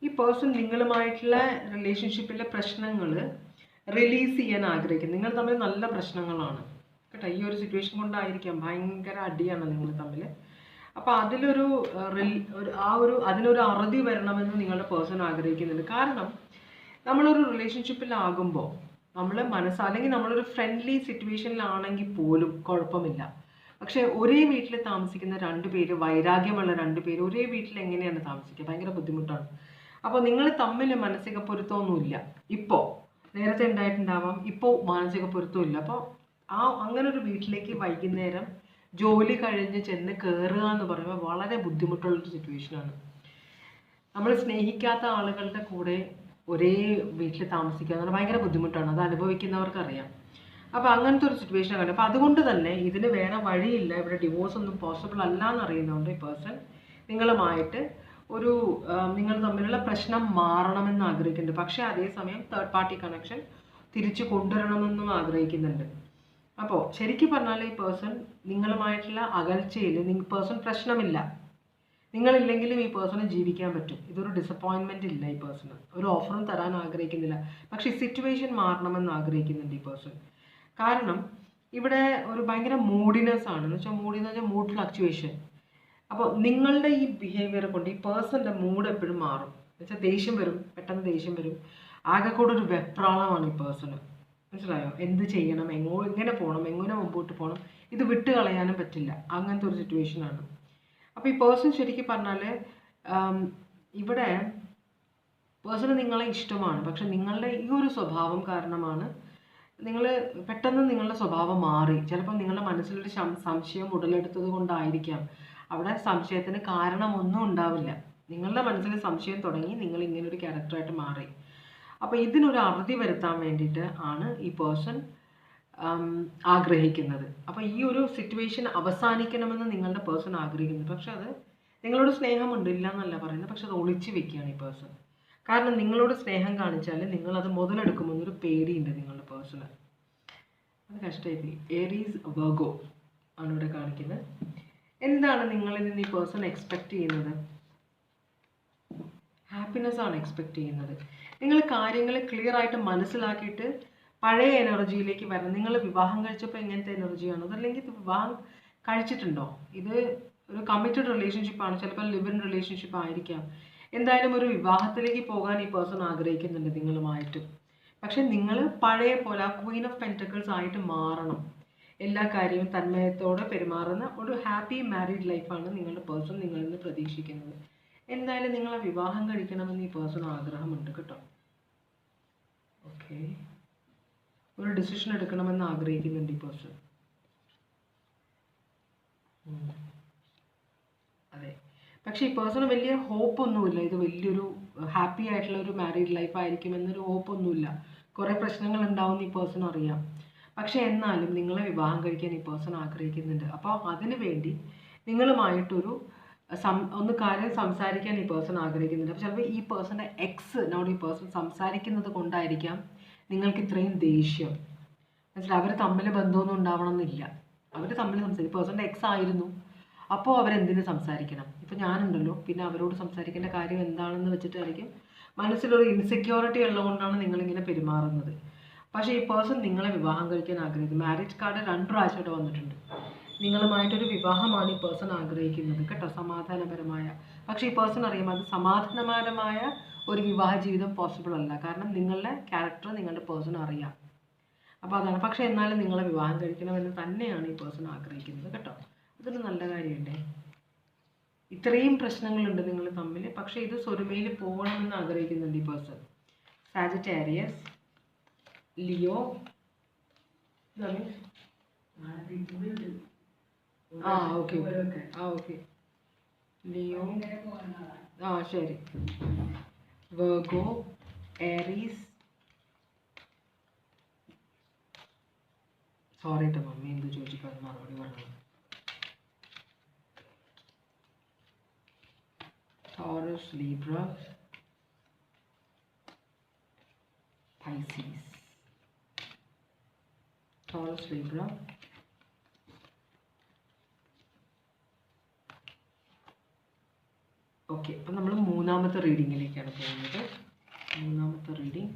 ഈ പേഴ്സൺ നിങ്ങളുമായിട്ടുള്ള റിലേഷൻഷിപ്പിലെ പ്രശ്നങ്ങൾ റിലീസ് ചെയ്യാൻ ആഗ്രഹിക്കുന്നു. നിങ്ങൾ തമ്മിൽ നല്ല പ്രശ്നങ്ങളാണ് കേട്ടോ. ഈ ഒരു സിറ്റുവേഷൻ കൊണ്ടായിരിക്കാം, ഭയങ്കര അടിയാണ് നിങ്ങൾ തമ്മിൽ. അപ്പോൾ അതിനൊരു അറുതി വരണമെന്ന് നിങ്ങളുടെ പേഴ്സൺ ആഗ്രഹിക്കുന്നുണ്ട്. കാരണം നമ്മളൊരു റിലേഷൻഷിപ്പിലാകുമ്പോൾ നമ്മൾ അല്ലെങ്കിൽ നമ്മളൊരു ഫ്രണ്ട്ലി സിറ്റുവേഷനിലാണെങ്കിൽ പോലും കുഴപ്പമില്ല. പക്ഷേ ഒരേ വീട്ടിൽ താമസിക്കുന്ന 2 പേര്, വൈരാഗ്യമുള്ള 2 പേര് ഒരേ വീട്ടിൽ എങ്ങനെയാണ് താമസിക്കുക? ഭയങ്കര ബുദ്ധിമുട്ടാണ്. അപ്പോൾ നിങ്ങൾ തമ്മിൽ മാനസിക പൊരുത്തമൊന്നുമില്ല. ഇപ്പോൾ നേരത്തെ ഉണ്ടായിട്ടുണ്ടാവാം, ഇപ്പോൾ മാനസിക പൊരുത്തമില്ല. അപ്പോൾ അങ്ങനെ ഒരു വീട്ടിലേക്ക് വൈകുന്നേരം ജോലി കഴിഞ്ഞ് ചെന്ന് കയറുക എന്ന് പറയുമ്പോൾ വളരെ ബുദ്ധിമുട്ടുള്ളൊരു സിറ്റുവേഷനാണ്. നമ്മൾ സ്നേഹിക്കാത്ത ആളുകളുടെ കൂടെ ഒരേ വീട്ടിൽ താമസിക്കുക എന്ന് പറഞ്ഞാൽ ഭയങ്കര ബുദ്ധിമുട്ടാണ്. അത് അനുഭവിക്കുന്നവർക്കറിയാം. അപ്പോൾ അങ്ങനത്തെ ഒരു സിറ്റുവേഷൻ ആണ്. അപ്പോൾ അതുകൊണ്ട് തന്നെ ഇതിന് വേറെ വഴിയില്ല. ഇവിടെ ഡിവോഴ്സ് ഒന്നും പോസിബിൾ അല്ല എന്നറിയുന്നതുകൊണ്ട് ഈ പേഴ്സൺ നിങ്ങളുമായിട്ട് നിങ്ങൾ തമ്മിലുള്ള പ്രശ്നം മാറണമെന്ന് ആഗ്രഹിക്കുന്നുണ്ട്. പക്ഷേ അതേസമയം തേർഡ് പാർട്ടി കണക്ഷൻ തിരിച്ചു കൊണ്ടുവരണമെന്നും ആഗ്രഹിക്കുന്നുണ്ട്. അപ്പോൾ ശരിക്കും പറഞ്ഞാൽ ഈ പേഴ്സൺ നിങ്ങളുമായിട്ടുള്ള അകൽച്ചയിൽ പേഴ്സൺ പ്രശ്നമില്ല. നിങ്ങളില്ലെങ്കിലും ഈ പേഴ്സണ് ജീവിക്കാൻ പറ്റും. ഇതൊരു ഡിസപ്പോയിൻമെൻ്റ് ഇല്ല ഈ പേഴ്സണ്. ഒരു ഓഫറും തരാൻ ആഗ്രഹിക്കുന്നില്ല. പക്ഷേ ഈ സിറ്റുവേഷൻ മാറണമെന്ന് ആഗ്രഹിക്കുന്നുണ്ട് ഈ പേഴ്സൺ. കാരണം ഇവിടെ ഒരു ഭയങ്കര മൂഡിനെസ് ആണ്. എന്ന് വെച്ചാൽ മൂഡ് ഫ്ലക്ച്വേഷൻ. അപ്പോൾ നിങ്ങളുടെ ഈ ബിഹേവിയർ കൊണ്ട് ഈ പേഴ്സൻ്റെ മൂഡ് എപ്പോഴും മാറും. എന്ന് വെച്ചാൽ ദേഷ്യം വരും, പെട്ടെന്ന് ദേഷ്യം വരും. ആകെ കൂടെ ഒരു വെപ്രാളമാണ് ഈ പേഴ്സണ്. മനസ്സിലായോ? എന്ത് ചെയ്യണം, എങ്ങനെ പോകണം, എങ്ങനെ മുമ്പോട്ട് പോകണം, ഇത് വിട്ട് കളയാനും പറ്റില്ല. അങ്ങനത്തെ ഒരു സിറ്റുവേഷനാണ്. അപ്പോൾ ഈ പേഴ്സൺ ശരിക്കും പറഞ്ഞാൽ ഇവിടെ പേഴ്സണ് നിങ്ങളെ ഇഷ്ടമാണ്. പക്ഷെ നിങ്ങളുടെ ഈ ഒരു സ്വഭാവം കാരണമാണ് നിങ്ങൾ പെട്ടെന്ന് നിങ്ങളുടെ സ്വഭാവം മാറി. ചിലപ്പോൾ നിങ്ങളുടെ മനസ്സിലൊരു സംശയം ഉടലെടുത്തത് കൊണ്ടായിരിക്കാം. അവിടെ സംശയത്തിന് കാരണമൊന്നും ഉണ്ടാവില്ല. നിങ്ങളുടെ മനസ്സിൽ സംശയം തുടങ്ങി നിങ്ങൾ ഇങ്ങനൊരു ക്യാരക്ടറായിട്ട് മാറി. അപ്പോൾ ഇതിനൊരു അറുതി വരുത്താൻ വേണ്ടിയിട്ട് ആണ് ഈ പേഴ്സൺ ആഗ്രഹിക്കുന്നത്. അപ്പോൾ ഈ ഒരു സിറ്റുവേഷൻ അവസാനിക്കണമെന്ന് നിങ്ങളുടെ പേഴ്സൺ ആഗ്രഹിക്കുന്നത്. പക്ഷെ അത് നിങ്ങളോട് സ്നേഹമുണ്ട്, ഇല്ല എന്നല്ല പറയുന്നത്. പക്ഷെ അത് ഒളിച്ചു വെക്കുകയാണ് ഈ പേഴ്സൺ. കാരണം നിങ്ങളോട് സ്നേഹം കാണിച്ചാൽ നിങ്ങളത് മുതലെടുക്കുമെന്നൊരു പേടിയുണ്ട് നിങ്ങളുടെ പേഴ്സണ്. അത് കഷ്ടമായി. ഏരീസ് വെർഗോ ആണ് ഇവിടെ കാണിക്കുന്നത്. എന്താണ് നിങ്ങളിൽ നിന്ന് ഈ പേഴ്സൺ എക്സ്പെക്റ്റ് ചെയ്യുന്നത്? ഹാപ്പിനെസ് ആണ് എക്സ്പെക്റ്റ് ചെയ്യുന്നത്. നിങ്ങൾ കാര്യങ്ങൾ ക്ലിയർ ആയിട്ട് മനസ്സിലാക്കിയിട്ട് പഴയ എനർജിയിലേക്ക് വരണം. നിങ്ങൾ വിവാഹം കഴിച്ചപ്പോൾ എങ്ങനത്തെ എനർജിയാണ്? അതല്ലെങ്കിൽ വിവാഹം കഴിച്ചിട്ടുണ്ടോ? ഇത് ഒരു കമ്മിറ്റഡ് റിലേഷൻഷിപ്പാണ്, ചിലപ്പോൾ ലിവ് ഇൻ റിലേഷൻഷിപ്പ് ആയിരിക്കാം. എന്തായാലും ഒരു വിവാഹത്തിലേക്ക് പോകാൻ ഈ പേഴ്സൺ ആഗ്രഹിക്കുന്നുണ്ട് നിങ്ങളുമായിട്ട്. പക്ഷെ നിങ്ങൾ പഴയ പോലെ ആ ക്വീൻ ഓഫ് പെൻറ്റക്കിൾസ് ആയിട്ട് മാറണം. എല്ലാ കാര്യവും തന്മയത്തോടെ പെരുമാറുന്ന ഒരു ഹാപ്പി മാരീഡ് ലൈഫാണ് നിങ്ങളുടെ പേഴ്സൺ നിങ്ങളിൽ നിന്ന് പ്രതീക്ഷിക്കുന്നത്. എന്തായാലും നിങ്ങളെ വിവാഹം കഴിക്കണമെന്ന് ഈ പേഴ്സൺ ആഗ്രഹമുണ്ട് കേട്ടോ. ഓക്കെ, ഒരു ഡിസിഷൻ എടുക്കണമെന്ന് ആഗ്രഹിക്കുന്നുണ്ട് ഈ പേഴ്സൺ. അതെ, പക്ഷേ ഈ പേഴ്സണ് വലിയ ഹോപ്പൊന്നുമില്ല. ഇത് വലിയൊരു ഹാപ്പി ആയിട്ടുള്ള ഒരു മാരീഡ് ലൈഫ് ആയിരിക്കും എന്നൊരു ഹോപ്പൊന്നുമില്ല. കുറേ പ്രശ്നങ്ങൾ ഉണ്ടാവും ഈ പേഴ്സൺ അറിയാം. പക്ഷെ എന്നാലും നിങ്ങളെ വിവാഹം കഴിക്കാൻ ഈ പേഴ്സൺ ആഗ്രഹിക്കുന്നുണ്ട്. അപ്പോൾ അതിനു വേണ്ടി നിങ്ങളുമായിട്ടൊരു ഒന്ന് കാര്യം സംസാരിക്കാൻ ഈ പേഴ്സൺ ആഗ്രഹിക്കുന്നുണ്ട്. അപ്പോൾ ചിലപ്പോൾ ഈ പേഴ്സൻ്റെ എക്സിനോട് ഈ പേഴ്സൺ സംസാരിക്കുന്നത് കൊണ്ടായിരിക്കാം നിങ്ങൾക്ക് ഇത്രയും ദേഷ്യം. മനസ്സിലായി? അവർ തമ്മിൽ ബന്ധമൊന്നും ഉണ്ടാവണമെന്നില്ല. അവർ തമ്മിൽ സംസാരിക്കും. പേഴ്സൻ്റെ എക്സ് ആയിരുന്നു, അപ്പോൾ അവരെന്തിനു സംസാരിക്കണം? ഇപ്പോൾ ഞാനുണ്ടല്ലോ, പിന്നെ അവരോട് സംസാരിക്കേണ്ട കാര്യം എന്താണെന്ന് വെച്ചിട്ടായിരിക്കും മനസ്സിലൊരു ഇൻസെക്യൂരിറ്റി ഉള്ളതുകൊണ്ടാണ് നിങ്ങളിങ്ങനെ പെരുമാറുന്നത്. പക്ഷേ ഈ പേഴ്സൺ നിങ്ങളെ വിവാഹം കഴിക്കാൻ ആഗ്രഹിക്കുന്നു. മാരേജ് കാർഡ് 2 പ്രാവശ്യമായിട്ട് വന്നിട്ടുണ്ട്. നിങ്ങളുമായിട്ടൊരു വിവാഹമാണ് ഈ പേഴ്സൺ ആഗ്രഹിക്കുന്നത് കേട്ടോ, സമാധാനപരമായ. പക്ഷേ ഈ പേഴ്സൺ അറിയാം അത് സമാധാനപരമായ ഒരു വിവാഹ ജീവിതം പോസിബിൾ അല്ല. കാരണം നിങ്ങളുടെ ക്യാരക്ടർ നിങ്ങളുടെ പേഴ്സൺ അറിയാം. അപ്പോൾ അതാണ്. പക്ഷേ എന്നാലും നിങ്ങളെ വിവാഹം കഴിക്കണമെന്ന് തന്നെയാണ് ഈ പേഴ്സൺ ആഗ്രഹിക്കുന്നത് കേട്ടോ. അതൊരു നല്ല കാര്യമല്ലേ? ഇത്രയും പ്രശ്നങ്ങളുണ്ട് നിങ്ങൾ തമ്മിൽ, പക്ഷേ ഇത് സ്വരുമയിൽ പോകണമെന്ന് ആഗ്രഹിക്കുന്നുണ്ട് ഈ person. Sagittarius, Leo, okay okay, Leo, ശരി, വെർഗോ, ഏരീസ്. സോറി കേട്ടോ മമ്മി, എന്ത് ചോദിച്ചിട്ട് മറുപടി പറഞ്ഞു. Taurus, Libra, Pisces. Taurus, Libra, okay. അപ്പം നമ്മൾ മൂന്നാമത്തെ റീഡിങ്ങിലേക്കാണ് പോകുന്നത്. മൂന്നാമത്തെ റീഡിങ്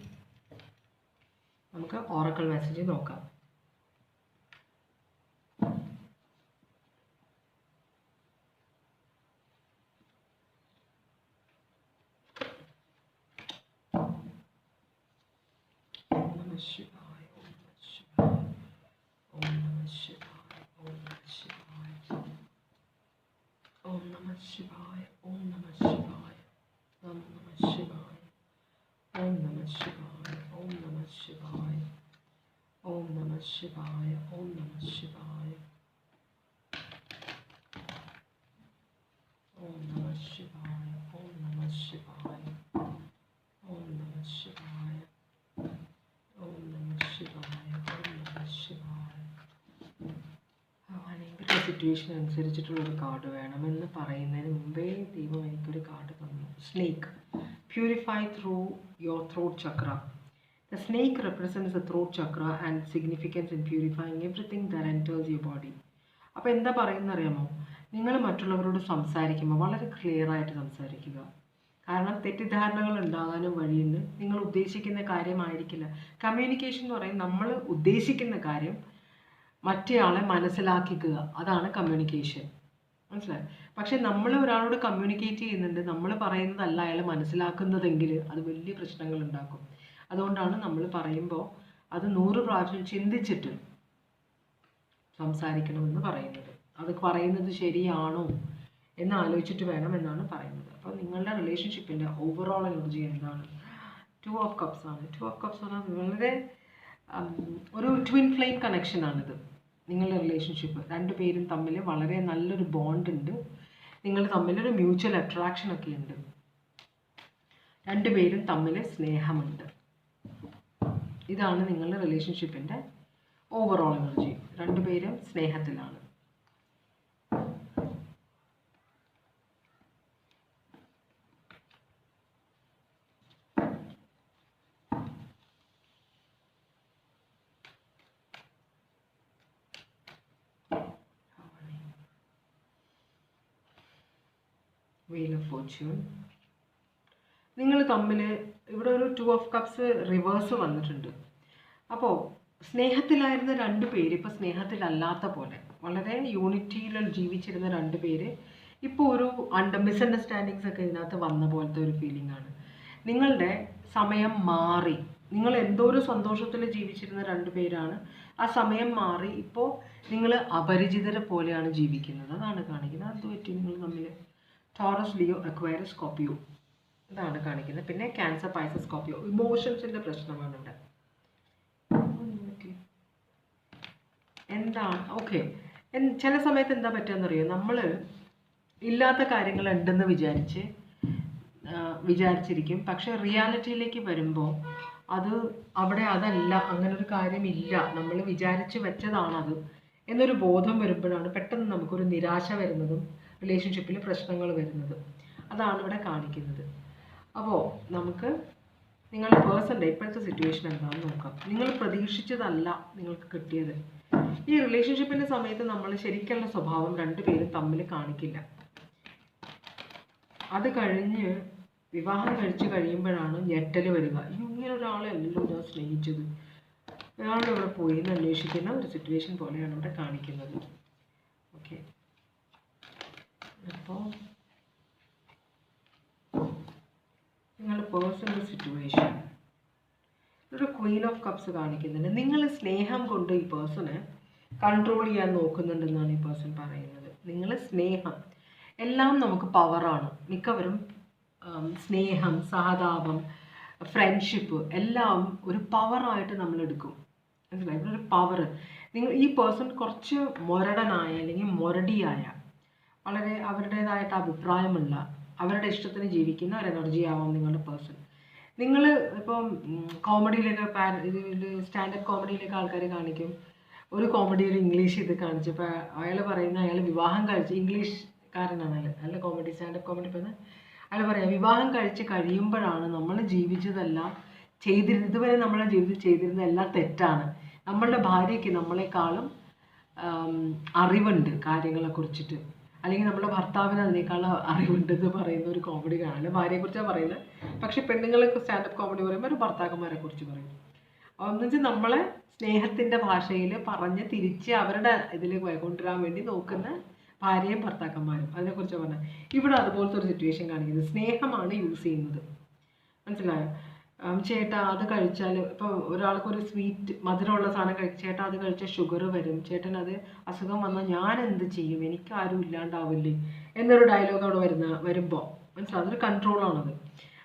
നമുക്ക് ഓറക്കിൾ മെസ്സേജ് നോക്കാം. Shivaya, Om Namah Shivaya, Om Namah Shivaya, Om Namah Shivaya, Om Namah Shivaya, Om Namah Shivaya, Om Namah Shivaya, Om Namah Shivaya, Om Namah Shivaya, Om Namah Shivaya, Om Namah Shivaya, Om Namah Shivaya, Om Namah Shivaya, Om Namah Shivaya, Om Namah Shivaya. ഭയങ്കര situation അനുസരിച്ചിട്ടുള്ളൊരു card വേണമെന്ന് പറയുന്നതിന് മുമ്പേ ദൈവം എനിക്കൊരു card തന്നു. Snake, purify through your throat Chakra. The snake represents the throat chakra and significance in purifying everything that enters your body. അപ്പോൾ എന്താ പറയുന്നത് അറിയാമോ? നിങ്ങൾ മറ്റുള്ളവരോട് സംസാരിക്കുമ്പോൾ വളരെ ക്ലിയർ ആയിട്ട് സംസാരിക്കുക. കാരണം തെറ്റിദ്ധാരണകൾ ഉണ്ടാകാനും വഴിയുണ്ട്. നിങ്ങൾ ഉദ്ദേശിക്കുന്ന കാര്യമായിരിക്കില്ല. കമ്മ്യൂണിക്കേഷൻ എന്ന് പറയുന്നത് നമ്മൾ ഉദ്ദേശിക്കുന്ന കാര്യം മറ്റേയാളെ മനസ്സിലാക്കിക്കുക, അതാണ് കമ്മ്യൂണിക്കേഷൻ. മനസ്സിലായി? പക്ഷെ നമ്മൾ ഒരാളോട് കമ്മ്യൂണിക്കേറ്റ് ചെയ്യുന്നുണ്ട്, നമ്മൾ പറയുന്നതല്ല അയാൾ മനസ്സിലാക്കുന്നതെങ്കിൽ അത് വലിയ പ്രശ്നങ്ങൾ ഉണ്ടാക്കും. അതുകൊണ്ടാണ് നമ്മൾ പറയുമ്പോൾ അത് 100 പ്രാവശ്യം ചിന്തിച്ചിട്ട് സംസാരിക്കണമെന്ന് പറയുന്നത്. അത് പറയുന്നത് ശരിയാണോ എന്ന് ആലോചിച്ചിട്ട് വേണം എന്നാണ് പറയുന്നത്. അപ്പോൾ നിങ്ങളുടെ റിലേഷൻഷിപ്പിൻ്റെ ഓവറോൾ എനർജി എന്താണ്? 2 ഓഫ് കപ്സ് ആണ്. 2 ഓഫ് കപ്സ് പറഞ്ഞാൽ വളരെ ഒരു ട്വിൻ ഫ്ലെയിം കണക്ഷനാണിത്. നിങ്ങളുടെ റിലേഷൻഷിപ്പ് രണ്ടുപേരും തമ്മിൽ വളരെ നല്ലൊരു ബോണ്ട് ഉണ്ട്. നിങ്ങൾ തമ്മിലൊരു മ്യൂച്വൽ അട്രാക്ഷൻ ഒക്കെ ഉണ്ട്. രണ്ടുപേരും തമ്മിൽ സ്നേഹമുണ്ട്. ഇതാണ് നിങ്ങളുടെ റിലേഷൻഷിപ്പിൻ്റെ ഓവറോൾ എനർജി. രണ്ടുപേരും സ്നേഹത്തിലാണ്. Wheel of Fortune. നിങ്ങൾ തമ്മിൽ ഇവിടെ ഒരു 2 ഓഫ് കപ്സ് റിവേഴ്സ് വന്നിട്ടുണ്ട്. അപ്പോൾ സ്നേഹത്തിലായിരുന്ന 2 പേര് ഇപ്പോൾ സ്നേഹത്തിലല്ലാത്ത പോലെ, വളരെ യൂണിറ്റിയിൽ ജീവിച്ചിരുന്ന 2 പേര് ഇപ്പോൾ ഒരു മിസ്അണ്ടർസ്റ്റാൻഡിങ്സ് ഒക്കെ ഇതിനകത്ത് വന്ന പോലത്തെ ഒരു ഫീലിംഗ് ആണ്. നിങ്ങളുടെ സമയം മാറി. നിങ്ങൾ എന്തോ ഒരു സന്തോഷത്തിൽ ജീവിച്ചിരുന്ന 2 പേരാണ്. ആ സമയം മാറി ഇപ്പോൾ നിങ്ങൾ അപരിചിതരെ പോലെയാണ് ജീവിക്കുന്നത്. അതാണ് കാണിക്കുന്നത്. അത് പറ്റി നിങ്ങൾ തമ്മിൽ ടോറസ്, ലിയോ, അക്വയറസ്, സ്കോർപ്പിയോ, ഇതാണ് കാണിക്കുന്നത്. പിന്നെ ക്യാൻസർ, പൈസസ്, സ്കോർപ്പിയോ. ഇമോഷൻസിൻ്റെ പ്രശ്നമാണ് ഇവിടെ. എന്താണ് ഓക്കെ, ചില സമയത്ത് എന്താ പറ്റുകയെന്നറിയോ, നമ്മൾ ഇല്ലാത്ത കാര്യങ്ങൾ ഉണ്ടെന്ന് വിചാരിച്ചിരിക്കും. പക്ഷെ റിയാലിറ്റിയിലേക്ക് വരുമ്പോൾ അത് അവിടെ അതല്ല, അങ്ങനൊരു കാര്യമില്ല, നമ്മൾ വിചാരിച്ച് വെച്ചതാണത് എന്നൊരു ബോധം വരുമ്പോഴാണ് പെട്ടെന്ന് നമുക്കൊരു നിരാശ വരുന്നതും റിലേഷൻഷിപ്പിൽ പ്രശ്നങ്ങൾ വരുന്നതും. അതാണ് ഇവിടെ കാണിക്കുന്നത്. അപ്പോൾ നമുക്ക് നിങ്ങളുടെ പേഴ്സൻ്റെ ഇപ്പോഴത്തെ സിറ്റുവേഷൻ എന്താണെന്ന് നോക്കാം. നിങ്ങൾ പ്രതീക്ഷിച്ചതല്ല നിങ്ങൾക്ക് കിട്ടിയത്. ഈ റിലേഷൻഷിപ്പിൻ്റെ സമയത്ത് നമ്മൾ ശരിക്കുള്ള സ്വഭാവം 2 പേരും തമ്മിൽ കാണിക്കില്ല. അത് കഴിഞ്ഞ് വിവാഹം കഴിച്ച് കഴിയുമ്പോഴാണ് ഞെട്ടൽ വരിക. ഇങ്ങനെ ഒരാളെ അല്ലല്ലോ ഞാൻ സ്നേഹിച്ചത്, ഒരാളുടെ ഇവിടെ പോയി എന്ന് അന്വേഷിക്കുന്ന ഒരു സിറ്റുവേഷൻ പോലെയാണ് ഇവിടെ കാണിക്കുന്നത്. ഓക്കെ, അപ്പോൾ നിങ്ങളുടെ പേഴ്സണൽ സിറ്റുവേഷൻ ഒരു ക്വീൻ ഓഫ് കപ്സ് കാണിക്കുന്നുണ്ട്. നിങ്ങൾ സ്നേഹം കൊണ്ട് ഈ പേഴ്സണെ കൺട്രോൾ ചെയ്യാൻ നോക്കുന്നുണ്ടെന്നാണ് ഈ പേഴ്സൺ പറയുന്നത്. നിങ്ങൾ സ്നേഹം, എല്ലാം നമുക്ക് പവറാണ്. മിക്കവരും സ്നേഹം, സഹതാപം, ഫ്രണ്ട്ഷിപ്പ് എല്ലാം ഒരു പവറായിട്ട് നമ്മൾ എടുക്കും. മനസ്സിലായി? ഇവിടെ ഒരു പവർ. ഈ പേഴ്സൺ കുറച്ച് മുരടനായ അല്ലെങ്കിൽ മുരടിയായ, വളരെ അവരുടേതായിട്ട് അഭിപ്രായമുള്ള, അവരുടെ ഇഷ്ടത്തിന് ജീവിക്കുന്ന ഒരു എനർജി ആവാം നിങ്ങളുടെ പേഴ്സൺ. നിങ്ങൾ ഇപ്പം കോമഡിയിലൊക്കെ സ്റ്റാൻഡപ്പ് കോമഡിയിലൊക്കെ ആൾക്കാർ കാണിക്കും. ഒരു കോമഡിയിൽ ഇംഗ്ലീഷ് ഇത് കാണിച്ചപ്പോൾ അയാൾ പറയുന്ന, അയാൾ വിവാഹം കഴിച്ച്, ഇംഗ്ലീഷ്കാരനാണ് അയാൾ കോമഡി, സ്റ്റാൻഡപ്പ് കോമഡി പറയുന്നത്. അയാൾ പറയാം, വിവാഹം കഴിച്ച് കഴിയുമ്പോഴാണ് നമ്മൾ ജീവിച്ചതെല്ലാം ഇതുവരെ നമ്മളെ ജീവിതത്തിൽ ചെയ്തിരുന്ന എല്ലാം തെറ്റാണ്. നമ്മളുടെ ഭാര്യയ്ക്ക് നമ്മളെക്കാളും അറിവുണ്ട് കാര്യങ്ങളെ കുറിച്ചിട്ട്, അല്ലെങ്കിൽ നമ്മുടെ ഭർത്താവിന് അതിനേക്കാളും അറിവുണ്ടെന്ന് പറയുന്ന ഒരു കോമഡി കാണാൻ. ഭാര്യയെക്കുറിച്ചാണ് പറയുന്നത്. പക്ഷെ പെണ്ണുങ്ങൾക്ക് സ്റ്റാൻഡപ്പ് കോമഡി പറയുമ്പോൾ ഒരു ഭർത്താക്കന്മാരെ കുറിച്ച് പറയും. എന്ന് വെച്ചാൽ നമ്മളെ സ്നേഹത്തിൻ്റെ ഭാഷയിൽ പറഞ്ഞ് തിരിച്ച് അവരുടെ ഇതിൽ കൊണ്ടുവരാൻ വേണ്ടി നോക്കുന്ന ഭാര്യയും ഭർത്താക്കന്മാരും, അതിനെക്കുറിച്ച് പറഞ്ഞാൽ ഇവിടെ അതുപോലത്തെ ഒരു സിറ്റുവേഷൻ കാണിക്കുന്നത്. സ്നേഹമാണ് യൂസ് ചെയ്യുന്നത്. മനസ്സിലായോ? ചേട്ടാ അത് കഴിച്ചാൽ, ഇപ്പോൾ ഒരാൾക്കൊരു സ്വീറ്റ് മധുരമുള്ള സാധനം ചേട്ടാ അത് കഴിച്ചാൽ ഷുഗർ വരും, ചേട്ടൻ അത് അസുഖം വന്നാൽ ഞാൻ എന്ത് ചെയ്യും, എനിക്കാരും ഇല്ലാണ്ടാവില്ലേ എന്നൊരു ഡയലോഗ് അവിടെ വരുമ്പോൾ മനസ്സിലാവും, അതൊരു കൺട്രോളാണത്.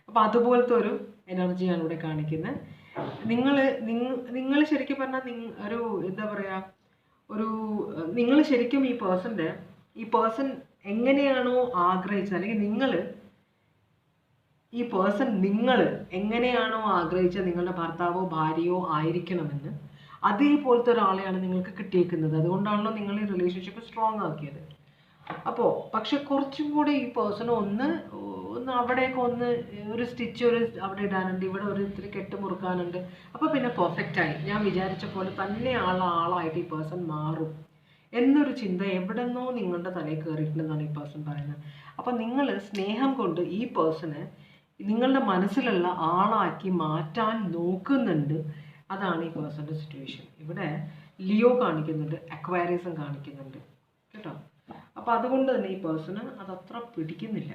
അപ്പോൾ അതുപോലത്തെ ഒരു എനർജിയാണ് ഇവിടെ കാണിക്കുന്നത്. നിങ്ങൾ ശരിക്കും പറഞ്ഞാൽ ഒരു എന്താ പറയുക, നിങ്ങൾ ശരിക്കും ഈ പേഴ്സൺ എങ്ങനെയാണോ ആഗ്രഹിച്ചത്, അല്ലെങ്കിൽ നിങ്ങൾ എങ്ങനെയാണോ ആഗ്രഹിച്ചത് നിങ്ങളുടെ ഭർത്താവോ ഭാര്യയോ ആയിരിക്കണമെന്ന്, അതേപോലത്തെ ഒരാളെയാണ് നിങ്ങൾക്ക് കിട്ടിയേക്കുന്നത്. അതുകൊണ്ടാണല്ലോ നിങ്ങൾ ഈ റിലേഷൻഷിപ്പ് സ്ട്രോങ് ആക്കിയത്. അപ്പോൾ പക്ഷെ കുറച്ചും കൂടി ഈ പേഴ്സൺ ഒന്ന് അവിടെയൊക്കെ ഒരു സ്റ്റിച്ച് അവിടെ ഇടാനുണ്ട്, ഇവിടെ ഒരു ഇത്തിരി കെട്ട് മുറുക്കാനുണ്ട്. അപ്പോൾ പിന്നെ പെർഫെക്റ്റായി, ഞാൻ വിചാരിച്ച പോലെ തന്നെ ആളായിട്ട് ഈ പേഴ്സൺ മാറും എന്നൊരു ചിന്ത എവിടെന്നോ നിങ്ങളുടെ തലയിൽ കയറിയിട്ടുണ്ടെന്നാണ് ഈ പേഴ്സൺ പറയുന്നത്. അപ്പം നിങ്ങൾ സ്നേഹം കൊണ്ട് ഈ പേഴ്സണെ നിങ്ങളുടെ മനസ്സിലുള്ള ആളാക്കി മാറ്റാൻ നോക്കുന്നുണ്ട്. അതാണ് ഈ പേഴ്സൻ്റെ സിറ്റുവേഷൻ. ഇവിടെ ലിയോ കാണിക്കുന്നുണ്ട്, അക്വാരിയസും കാണിക്കുന്നുണ്ട് കേട്ടോ. അപ്പം അതുകൊണ്ട് തന്നെ ഈ പേഴ്സണ് അതത്ര പിടിക്കുന്നില്ല.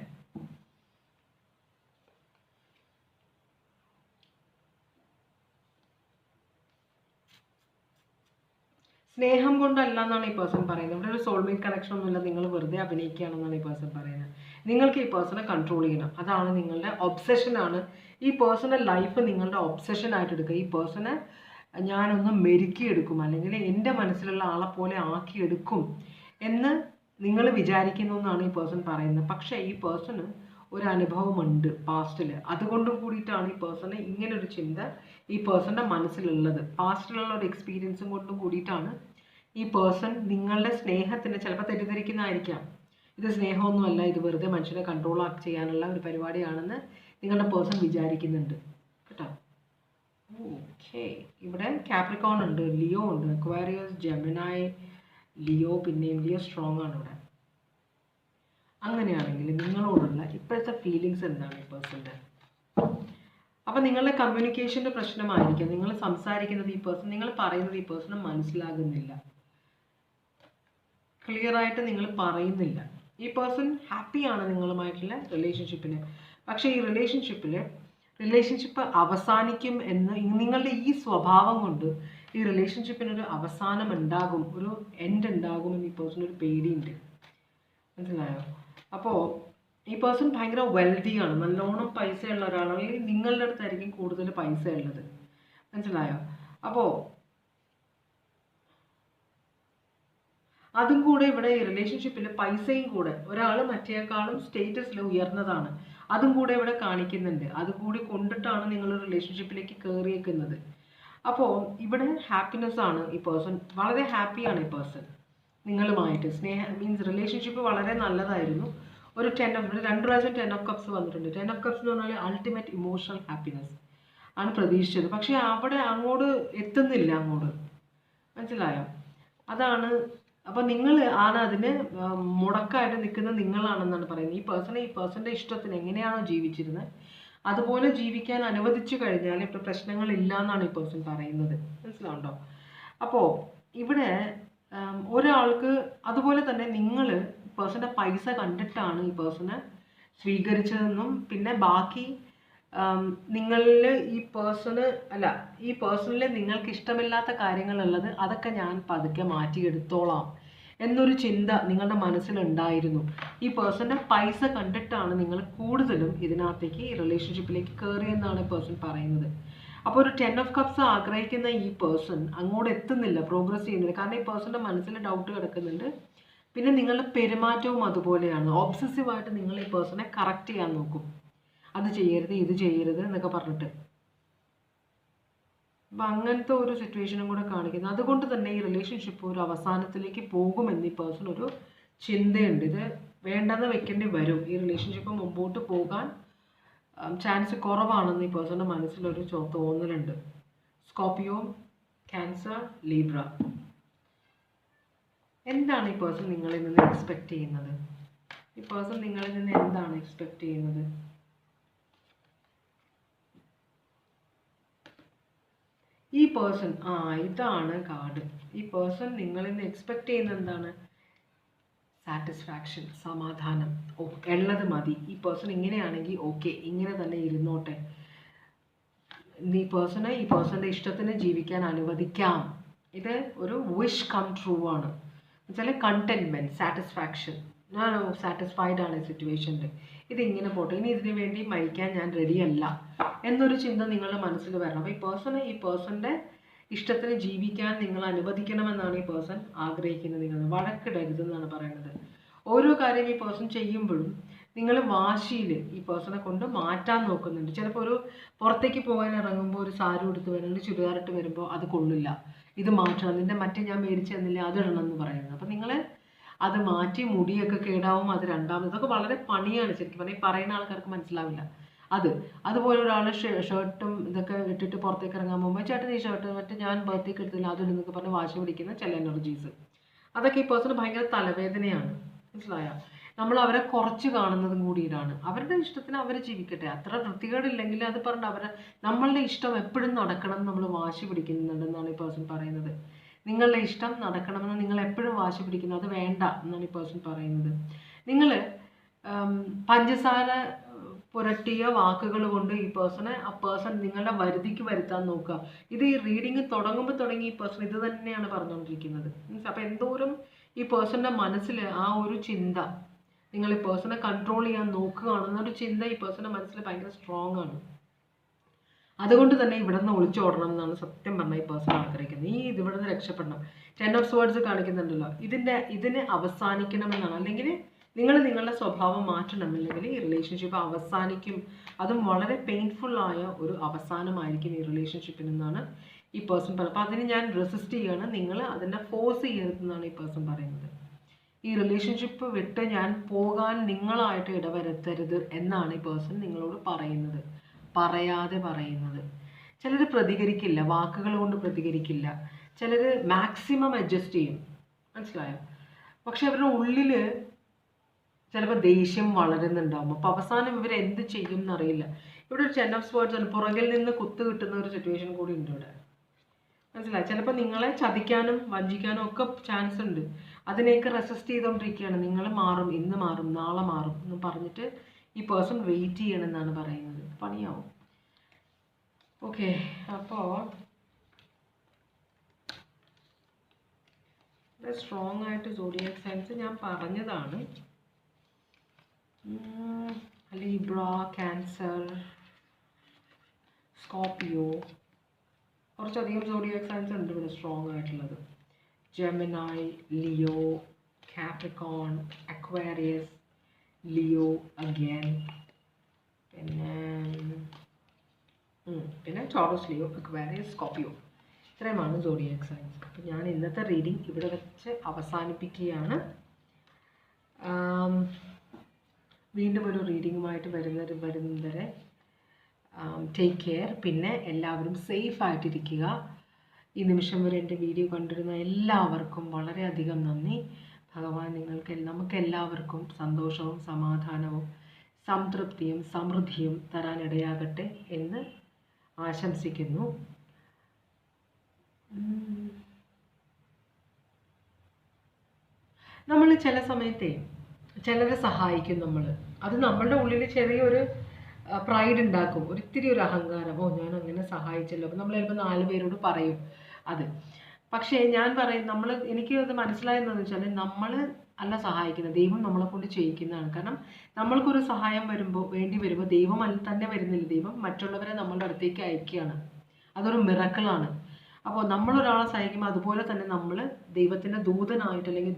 സ്നേഹം കൊണ്ടല്ല എന്നാണ് ഈ പേഴ്സൺ പറയുന്നത്. ഇവിടെ ഒരു സോൾമേറ്റ് കണക്ഷൻ ഒന്നുമില്ല, നിങ്ങൾ വെറുതെ അഭിനയിക്കുകയാണെന്നാണ് ഈ പേഴ്സൺ പറയുന്നത്. നിങ്ങൾക്ക് ഈ പേഴ്സണെ കൺട്രോൾ ചെയ്യണം, അതാണ് നിങ്ങളുടെ ഒബ്സെഷനാണ്. ഈ പേഴ്സണൽ ലൈഫ് നിങ്ങളുടെ ഒബ്സെഷൻ ആയിട്ട് എടുക്കുക. ഈ പേഴ്സണെ ഞാനൊന്ന് മെരുക്കിയെടുക്കും, അല്ലെങ്കിൽ എൻ്റെ മനസ്സിലുള്ള ആളെ പോലെ ആക്കിയെടുക്കും എന്ന് നിങ്ങൾ വിചാരിക്കുന്നു എന്നാണ് ഈ പേഴ്സൺ പറയുന്നത്. പക്ഷേ ഈ പേഴ്സണ് ഒരു അനുഭവമുണ്ട് പാസ്റ്റിൽ, അതുകൊണ്ട് കൂടിയിട്ടാണ് ഈ പേഴ്സണ് ഇങ്ങനൊരു ചിന്ത ഈ പേഴ്സൻ്റെ മനസ്സിലുള്ളത്. പാസ്റ്റിലുള്ള ഒരു എക്സ്പീരിയൻസും കൊണ്ടും കൂടിയിട്ടാണ് ഈ പേഴ്സൺ നിങ്ങളുടെ സ്നേഹത്തിന് ചിലപ്പോൾ തെറ്റിദ്ധരിക്കുന്നതായിരിക്കാം. ഇത് സ്നേഹമൊന്നുമല്ല, ഇത് വെറുതെ മനുഷ്യനെ കൺട്രോൾ ചെയ്യാനുള്ള ഒരു പരിപാടിയാണെന്ന് നിങ്ങളുടെ പേഴ്സൺ വിചാരിക്കുന്നുണ്ട് കേട്ടോ. ഓക്കെ, ഇവിടെ കാപ്രിക്കോൺ ഉണ്ട്, ലിയോ ഉണ്ട്, അക്വാരിയസ്, ജെമിനായി, ലിയോ, പിന്നെയും ലിയോ സ്ട്രോങ് ആണ് ഇവിടെ. അങ്ങനെയാണെങ്കിൽ നിങ്ങളോടുള്ള ഇപ്പോഴത്തെ ഫീലിങ്സ് എന്താണ് ഈ പേഴ്സൻ്റെ? അപ്പം നിങ്ങളുടെ കമ്മ്യൂണിക്കേഷൻ്റെ പ്രശ്നമായിരിക്കാം. നിങ്ങൾ സംസാരിക്കുന്നത് ഈ പേഴ്സൺ, നിങ്ങൾ പറയുന്നത് ഈ പേഴ്സണ് മനസ്സിലാകുന്നില്ല, ക്ലിയർ ആയിട്ട് നിങ്ങൾ പറയുന്നില്ല. ഈ പേഴ്സൺ ഹാപ്പിയാണ് നിങ്ങളുമായിട്ടുള്ള റിലേഷൻഷിപ്പിന്. പക്ഷേ ഈ റിലേഷൻഷിപ്പ് അവസാനിക്കും എന്ന്, നിങ്ങളുടെ ഈ സ്വഭാവം കൊണ്ട് ഈ റിലേഷൻഷിപ്പിനൊരു അവസാനം ഉണ്ടാകും, ഒരു എൻഡ് ഉണ്ടാകും എന്ന് ഈ പേഴ്സൺ ഒരു പേടിയുണ്ട്. മനസ്സിലായോ? അപ്പോൾ ഈ പേഴ്സൺ ഭയങ്കര വെൽത്തിയാണ്, നല്ലോണം പൈസയുള്ള ഒരാളാണ്, അല്ലെങ്കിൽ നിങ്ങളുടെ അടുത്തായിരിക്കും കൂടുതൽ പൈസ ഉള്ളത്. മനസ്സിലായോ? അപ്പോൾ അതും കൂടെ ഇവിടെ ഈ റിലേഷൻഷിപ്പിൽ പൈസയും കൂടെ ഒരാൾ മറ്റേക്കാളും സ്റ്റേറ്റസിൽ ഉയർന്നതാണ്, അതും കൂടെ ഇവിടെ കാണിക്കുന്നുണ്ട്. അതുകൂടി കൊണ്ടിട്ടാണ് നിങ്ങൾ റിലേഷൻഷിപ്പിലേക്ക് കയറിയേക്കുന്നത്. അപ്പോൾ ഇവിടെ ഹാപ്പിനെസ് ആണ് ഈ പേഴ്സൺ, വളരെ ഹാപ്പിയാണ് ഈ പേഴ്സൺ നിങ്ങളുമായിട്ട്. മീൻസ് റിലേഷൻഷിപ്പ് വളരെ നല്ലതായിരുന്നു. ഒരു 2 പ്രാവശ്യം 10 ഓഫ് കപ്സ് വന്നിട്ടുണ്ട്. 10 ഓഫ് കപ്സ് എന്ന് പറഞ്ഞാൽ അൾട്ടിമേറ്റ് ഇമോഷണൽ ഹാപ്പിനെസ് ആണ് പ്രതീക്ഷിച്ചത്. പക്ഷേ അവിടെ അങ്ങോട്ട് എത്തുന്നില്ല, അങ്ങോട്ട്. മനസ്സിലായോ? അതാണ്. അപ്പം നിങ്ങൾ ആണ് അതിന് മുടക്കായിട്ട് നിൽക്കുന്ന നിങ്ങളാണെന്നാണ് പറയുന്നത്. ഈ പേഴ്സൻ്റെ ഇഷ്ടത്തിന് എങ്ങനെയാണോ ജീവിച്ചിരുന്നത് അതുപോലെ ജീവിക്കാൻ അനുവദിച്ചു കഴിഞ്ഞാൽ ഇപ്പോൾ പ്രശ്നങ്ങളില്ല എന്നാണ് ഈ പേഴ്സൺ പറയുന്നത്. മനസ്സിലാവുണ്ടോ? അപ്പോൾ ഇവിടെ ഒരാൾക്ക് അതുപോലെ തന്നെ നിങ്ങൾ പേഴ്സൻ്റെ പൈസ കണ്ടിട്ടാണ് ഈ പേഴ്സണെ സ്വീകരിച്ചതെന്നും, പിന്നെ ബാക്കി നിങ്ങളിൽ ഈ പേഴ്സണിൽ നിങ്ങൾക്ക് ഇഷ്ടമില്ലാത്ത കാര്യങ്ങളുള്ളത് അതൊക്കെ ഞാൻ പതുക്കെ മാറ്റിയെടുത്തോളാം എന്നൊരു ചിന്ത നിങ്ങളുടെ മനസ്സിലുണ്ടായിരുന്നു. ഈ പേഴ്സൻ്റെ പൈസ കണ്ടിട്ടാണ് നിങ്ങൾ കൂടുതലും ഇതിനകത്തേക്ക് ഈ റിലേഷൻഷിപ്പിലേക്ക് കയറിയെന്നാണ് ഈ പേഴ്സൺ പറയുന്നത്. അപ്പോൾ ഒരു 10 ഓഫ് കപ്സ് ആഗ്രഹിക്കുന്ന ഈ പേഴ്സൺ അങ്ങോട്ട് എത്തുന്നില്ല, പ്രോഗ്രസ് ചെയ്യുന്നില്ല. കാരണം ഈ പേഴ്സൻ്റെ മനസ്സിൽ ഡൗട്ട് കിടക്കുന്നുണ്ട്. പിന്നെ നിങ്ങളുടെ പെരുമാറ്റവും അതുപോലെയാണ്. ഒബ്സസീവായിട്ട് നിങ്ങൾ ഈ പേഴ്സണെ കറക്റ്റ് ചെയ്യാൻ നോക്കും, അത് ചെയ്യരുത്, ഇത് ചെയ്യരുത് എന്നൊക്കെ പറഞ്ഞിട്ട്. അപ്പം അങ്ങനത്തെ ഒരു സിറ്റുവേഷനും കൂടെ കാണിക്കുന്നത്. അതുകൊണ്ട് തന്നെ ഈ റിലേഷൻഷിപ്പ് ഒരു അവസാനത്തിലേക്ക് പോകുമെന്ന് ഈ പേഴ്സൺ ഒരു ചിന്തയുണ്ട്. ഇത് വേണ്ടെന്ന് വെക്കേണ്ടി വരും. ഈ റിലേഷൻഷിപ്പ് മുമ്പോട്ട് പോകാൻ ചാൻസ് കുറവാണെന്ന് ഈ പേഴ്സൻ്റെ മനസ്സിലൊരു തോന്നലുണ്ട്. Scorpio, cancer, Libra. എന്താണ് ഈ പേഴ്സൺ നിങ്ങളിൽ നിന്ന് എക്സ്പെക്റ്റ് ചെയ്യുന്നത്? ഈ പേഴ്സൺ നിങ്ങളിൽ നിന്ന് എന്താണ് എക്സ്പെക്റ്റ് ചെയ്യുന്നത്? ഈ പേഴ്സൺ ഇതാണ് കാർഡ്. ഈ പേഴ്സൺ നിങ്ങളിൽ നിന്ന് എക്സ്പെക്റ്റ് ചെയ്യുന്നത് എന്താണ്? സാറ്റിസ്ഫാക്ഷൻ, സമാധാനം. ഉള്ളത് മതി. ഈ പേഴ്സൺ ഇങ്ങനെയാണെങ്കിൽ ഓക്കെ, ഇങ്ങനെ തന്നെ ഇരുന്നോട്ടെ. ഈ പേഴ്സൻ്റെ ഇഷ്ടത്തിന് ജീവിക്കാൻ അനുവദിക്കാം. ഇത് ഒരു വിഷ് കം ട്രൂ ആണ്. എന്നുവെച്ചാൽ കണ്ടെന്റ്മെൻറ്റ്, സാറ്റിസ്ഫാക്ഷൻ. ഞാൻ സാറ്റിസ്ഫൈഡ് ആണ് ഈ സിറ്റുവേഷനിൽ, ഇതിങ്ങനെ പോട്ടെ, ഇനി ഇതിനു വേണ്ടി മരിക്കാൻ ഞാൻ റെഡിയല്ല എന്നൊരു ചിന്ത നിങ്ങളുടെ മനസ്സിൽ വരണം. അപ്പോൾ ഈ പേഴ്സൻ്റെ ഇഷ്ടത്തിന് ജീവിക്കാൻ നിങ്ങൾ അനുവദിക്കണമെന്നാണ് ഈ പേഴ്സൺ ആഗ്രഹിക്കുന്നത്. നിങ്ങൾ വഴക്കിടരുതെന്നാണ് പറയുന്നത്. ഓരോ കാര്യം ഈ പേഴ്സൺ ചെയ്യുമ്പോഴും നിങ്ങൾ വാശിയിൽ ഈ പേഴ്സണെ കൊണ്ട് മാറ്റാൻ നോക്കുന്നുണ്ട്. ചിലപ്പോൾ ഒരു പുറത്തേക്ക് പോകാൻ ഇറങ്ങുമ്പോൾ ഒരു സാരി ഉടുത്ത് വരുന്നത്, ചുരിദാറിട്ട് വരുമ്പോൾ അത് കൊള്ളില്ല, ഇത് മാറ്റണം, നിൻ്റെ മറ്റേ ഞാൻ മേടിച്ച് തന്നില്ല അതിടണം എന്ന് പറയുന്നത്. അപ്പം നിങ്ങൾ അത് മാറ്റി മുടിയൊക്കെ കേടാവും, അത് രണ്ടാമത്. ഇതൊക്കെ വളരെ പണിയാണ് ശരിക്കും പറഞ്ഞാൽ. ഈ പറയുന്ന ആൾക്കാർക്ക് മനസ്സിലാവില്ല. അതുപോലെ ഒരാൾ ഷർട്ടും ഇതൊക്കെ ഇട്ടിട്ട് പുറത്തേക്ക് ഇറങ്ങാൻ പോകുമ്പോൾ ചേട്ടൻ ഈ ഷർട്ട് മറ്റേ ഞാൻ ബർത്ത്ഡേക്ക് എടുത്തില്ല അതിലെന്നൊക്കെ പറഞ്ഞ് വാശി പിടിക്കുന്ന ചില എനർജീസ്. അതൊക്കെ ഈ പേഴ്സണ് ഭയങ്കര തലവേദനയാണ്. മനസ്സിലായോ? നമ്മൾ അവരെ കുറച്ച് കാണുന്നതും കൂടിയിട്ടാണ്. അവരുടെ ഇഷ്ടത്തിന് അവർ ജീവിക്കട്ടെ. അത്ര വൃത്തികേടില്ലെങ്കിൽ അത് പറഞ്ഞിട്ട് നമ്മളുടെ ഇഷ്ടം എപ്പോഴും നടക്കണം നമ്മൾ വാശി പിടിക്കുന്നുണ്ടെന്നാണ് ഈ പേഴ്സൺ പറയുന്നത്. നിങ്ങളുടെ ഇഷ്ടം നടക്കണമെന്ന് നിങ്ങൾ എപ്പോഴും വാശി പിടിക്കുന്നത്, അത് വേണ്ട എന്നാണ് ഈ പേഴ്സൺ പറയുന്നത്. നിങ്ങൾ പഞ്ചസാര പുരട്ടിയ വാക്കുകൾ കൊണ്ട് ഈ പേഴ്സൺ നിങ്ങളുടെ വരുതിക്ക് വരുത്താൻ നോക്കുക. ഇത് ഈ റീഡിങ് തുടങ്ങി ഈ പേഴ്സൺ ഇത് തന്നെയാണ് പറഞ്ഞുകൊണ്ടിരിക്കുന്നത്. മീൻസ് അപ്പോൾ എന്തോരം ഈ പേഴ്സണിൻ്റെ മനസ്സിൽ ആ ഒരു ചിന്ത, നിങ്ങൾ ഈ പേഴ്സണെ കൺട്രോൾ ചെയ്യാൻ നോക്കുകയാണെന്നൊരു ചിന്ത ഈ പേഴ്സണിൻ്റെ മനസ്സിൽ ഭയങ്കര സ്ട്രോങ് ആണ്. അതുകൊണ്ട് തന്നെ ഇവിടെ നിന്ന് ഒളിച്ചോടണം എന്നാണ് സത്യം പറഞ്ഞാൽ ഈ പേഴ്സൺ ആഗ്രഹിക്കുന്നത്. ഇവിടെ നിന്ന് രക്ഷപ്പെടണം. 10 of Swords കാണിക്കുന്നുണ്ടല്ലോ, ഇതിന് അവസാനിക്കണമെന്നാണ്. അല്ലെങ്കിൽ നിങ്ങൾ നിങ്ങളുടെ സ്വഭാവം മാറ്റണം, അല്ലെങ്കിൽ ഈ റിലേഷൻഷിപ്പ് അവസാനിക്കും. അതും വളരെ പെയിൻഫുള്ളായ ഒരു അവസാനമായിരിക്കും ഈ റിലേഷൻഷിപ്പിനെന്നാണ് ഈ പേഴ്സൺ പറയുന്നത്. അപ്പോൾ അതിന് ഞാൻ റെസിസ്റ്റ് ചെയ്യാണ്, നിങ്ങൾ അതിനെ ഫോഴ്സ് ചെയ്യരുതെന്നാണ് ഈ പേഴ്സൺ പറയുന്നത്. ഈ റിലേഷൻഷിപ്പ് വിട്ട് ഞാൻ പോകാൻ നിങ്ങളായിട്ട് ഇടവരുത്തരുത് എന്നാണ് ഈ പേഴ്സൺ നിങ്ങളോട് പറയാതെ പറയുന്നത്. ചിലർ പ്രതികരിക്കില്ല, വാക്കുകൾ കൊണ്ട് പ്രതികരിക്കില്ല. ചിലർ മാക്സിമം അഡ്ജസ്റ്റ് ചെയ്യും. മനസ്സിലായോ? പക്ഷെ അവരുടെ ഉള്ളിൽ ചിലപ്പോൾ ദേഷ്യം വളരുന്നുണ്ടാവും. അപ്പോൾ അവസാനം ഇവർ എന്ത് ചെയ്യും എന്നറിയില്ല. ഇവിടെ ഒരു 10 of Swords ആണ്. പുറകിൽ നിന്ന് കുത്ത് കിട്ടുന്ന ഒരു സിറ്റുവേഷൻ കൂടി ഉണ്ട് ഇവിടെ. മനസ്സിലായി? ചിലപ്പോൾ നിങ്ങളെ ചതിക്കാനും വഞ്ചിക്കാനും ഒക്കെ ചാൻസ് ഉണ്ട്. അതിനെയൊക്കെ റെസിസ്റ്റ് ചെയ്തുകൊണ്ടിരിക്കുകയാണ്. നിങ്ങൾ മാറും, ഇന്ന് മാറും, നാളെ മാറും എന്ന് പറഞ്ഞിട്ട് ഈ പേഴ്സൺ വെയിറ്റ് ചെയ്യണമെന്നാണ് പറയുന്നത്. പണിയാവും. ഓക്കെ, അപ്പോൾ സ്ട്രോങ് ആയിട്ട് സോഡിയാക് സൈൻസ് ഞാൻ പറഞ്ഞതാണ്. ലിബ്ര, ക്യാൻസർ, സ്കോർപ്പിയോ, കുറച്ചധികം സോഡിയാക് സൈൻസ് ഉണ്ട് ഇവിടെ സ്ട്രോങ് ആയിട്ടുള്ളത്. Gemini, Leo, Capricorn, Aquarius, Leo again, പിന്നെ ടോറസ്, ലിയോ, അക്വേറിയസ്, സ്കോർപ്പിയോ. ഇത്രയുമാണ് സോഡിയാക് സൈൻസ്. അപ്പോൾ ഞാൻ ഇന്നത്തെ റീഡിംഗ് ഇവിടെ വെച്ച് അവസാനിപ്പിക്കുകയാണ്. വീണ്ടും ഒരു റീഡിങ്ങുമായിട്ട് വരുന്നവരെ ടേക്ക് കെയർ. പിന്നെ എല്ലാവരും സേഫ് ആയിട്ടിരിക്കുക. ഈ നിമിഷം വരെ എൻ്റെ വീഡിയോ കണ്ടിരുന്ന എല്ലാവർക്കും വളരെയധികം നന്ദി. ഭഗവാൻ നമുക്കെല്ലാവർക്കും സന്തോഷവും സമാധാനവും സംതൃപ്തിയും സമൃദ്ധിയും തരാനിടയാകട്ടെ എന്ന് ആശംസിക്കുന്നു. നമ്മൾ ചില സമയത്തെ ചിലരെ സഹായിക്കും. അത് നമ്മളുടെ ഉള്ളിൽ ചെറിയൊരു പ്രൈഡ് ഉണ്ടാക്കും, ഒരിത്തിരി ഒരു അഹങ്കാരം. ഞാൻ അങ്ങനെ സഹായിച്ചല്ലോ. അപ്പം നമ്മൾ ചിലപ്പോൾ 4 പേരോട് പറയും അത്. പക്ഷേ ഞാൻ പറയും, എനിക്ക് അത് മനസ്സിലായെന്ന് വെച്ചാൽ നമ്മൾ അല്ല സഹായിക്കുന്നത്, ദൈവം നമ്മളെ കൊണ്ട് ചെയ്യിക്കുന്നതാണ്. കാരണം നമ്മൾക്കൊരു സഹായം വേണ്ടി വരുമ്പോൾ ദൈവം തന്നെ വരുന്നില്ല, ദൈവം മറ്റുള്ളവരെ നമ്മളുടെ അടുത്തേക്ക് അയക്കുകയാണ്. അതൊരു മിറക്കിളാണ്. അപ്പോൾ നമ്മളൊരാളെ സഹായിക്കുമ്പോൾ അതുപോലെ തന്നെ നമ്മൾ ദൈവത്തിൻ്റെ ദൂതനായിട്ട്, അല്ലെങ്കിൽ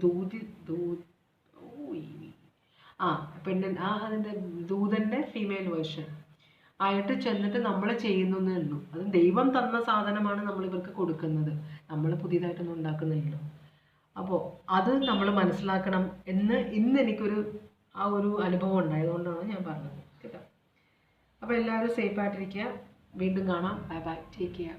അതിൻ്റെ ദൂതൻ്റെ ഫീമെയിൽ വേർഷൻ ആയിട്ട് ചെന്നിട്ട് നമ്മൾ ചെയ്യുന്നേ ഉള്ളൂ. അത് ദൈവം തന്ന സാധനമാണ് നമ്മൾ ഇവർക്ക് കൊടുക്കുന്നത്, നമ്മൾ പുതിയതായിട്ടൊന്നും ഉണ്ടാക്കുന്നില്ലല്ലോ. അപ്പോൾ അത് നമ്മൾ മനസ്സിലാക്കണം എന്ന് ഇന്ന് എനിക്കൊരു ഒരു അനുഭവം ഉണ്ടായതുകൊണ്ടാണ് ഞാൻ പറഞ്ഞത് കേട്ടോ. അപ്പോൾ എല്ലാവരും സേഫായിട്ടിരിക്കുക. വീണ്ടും കാണാം. Bye bye, take care.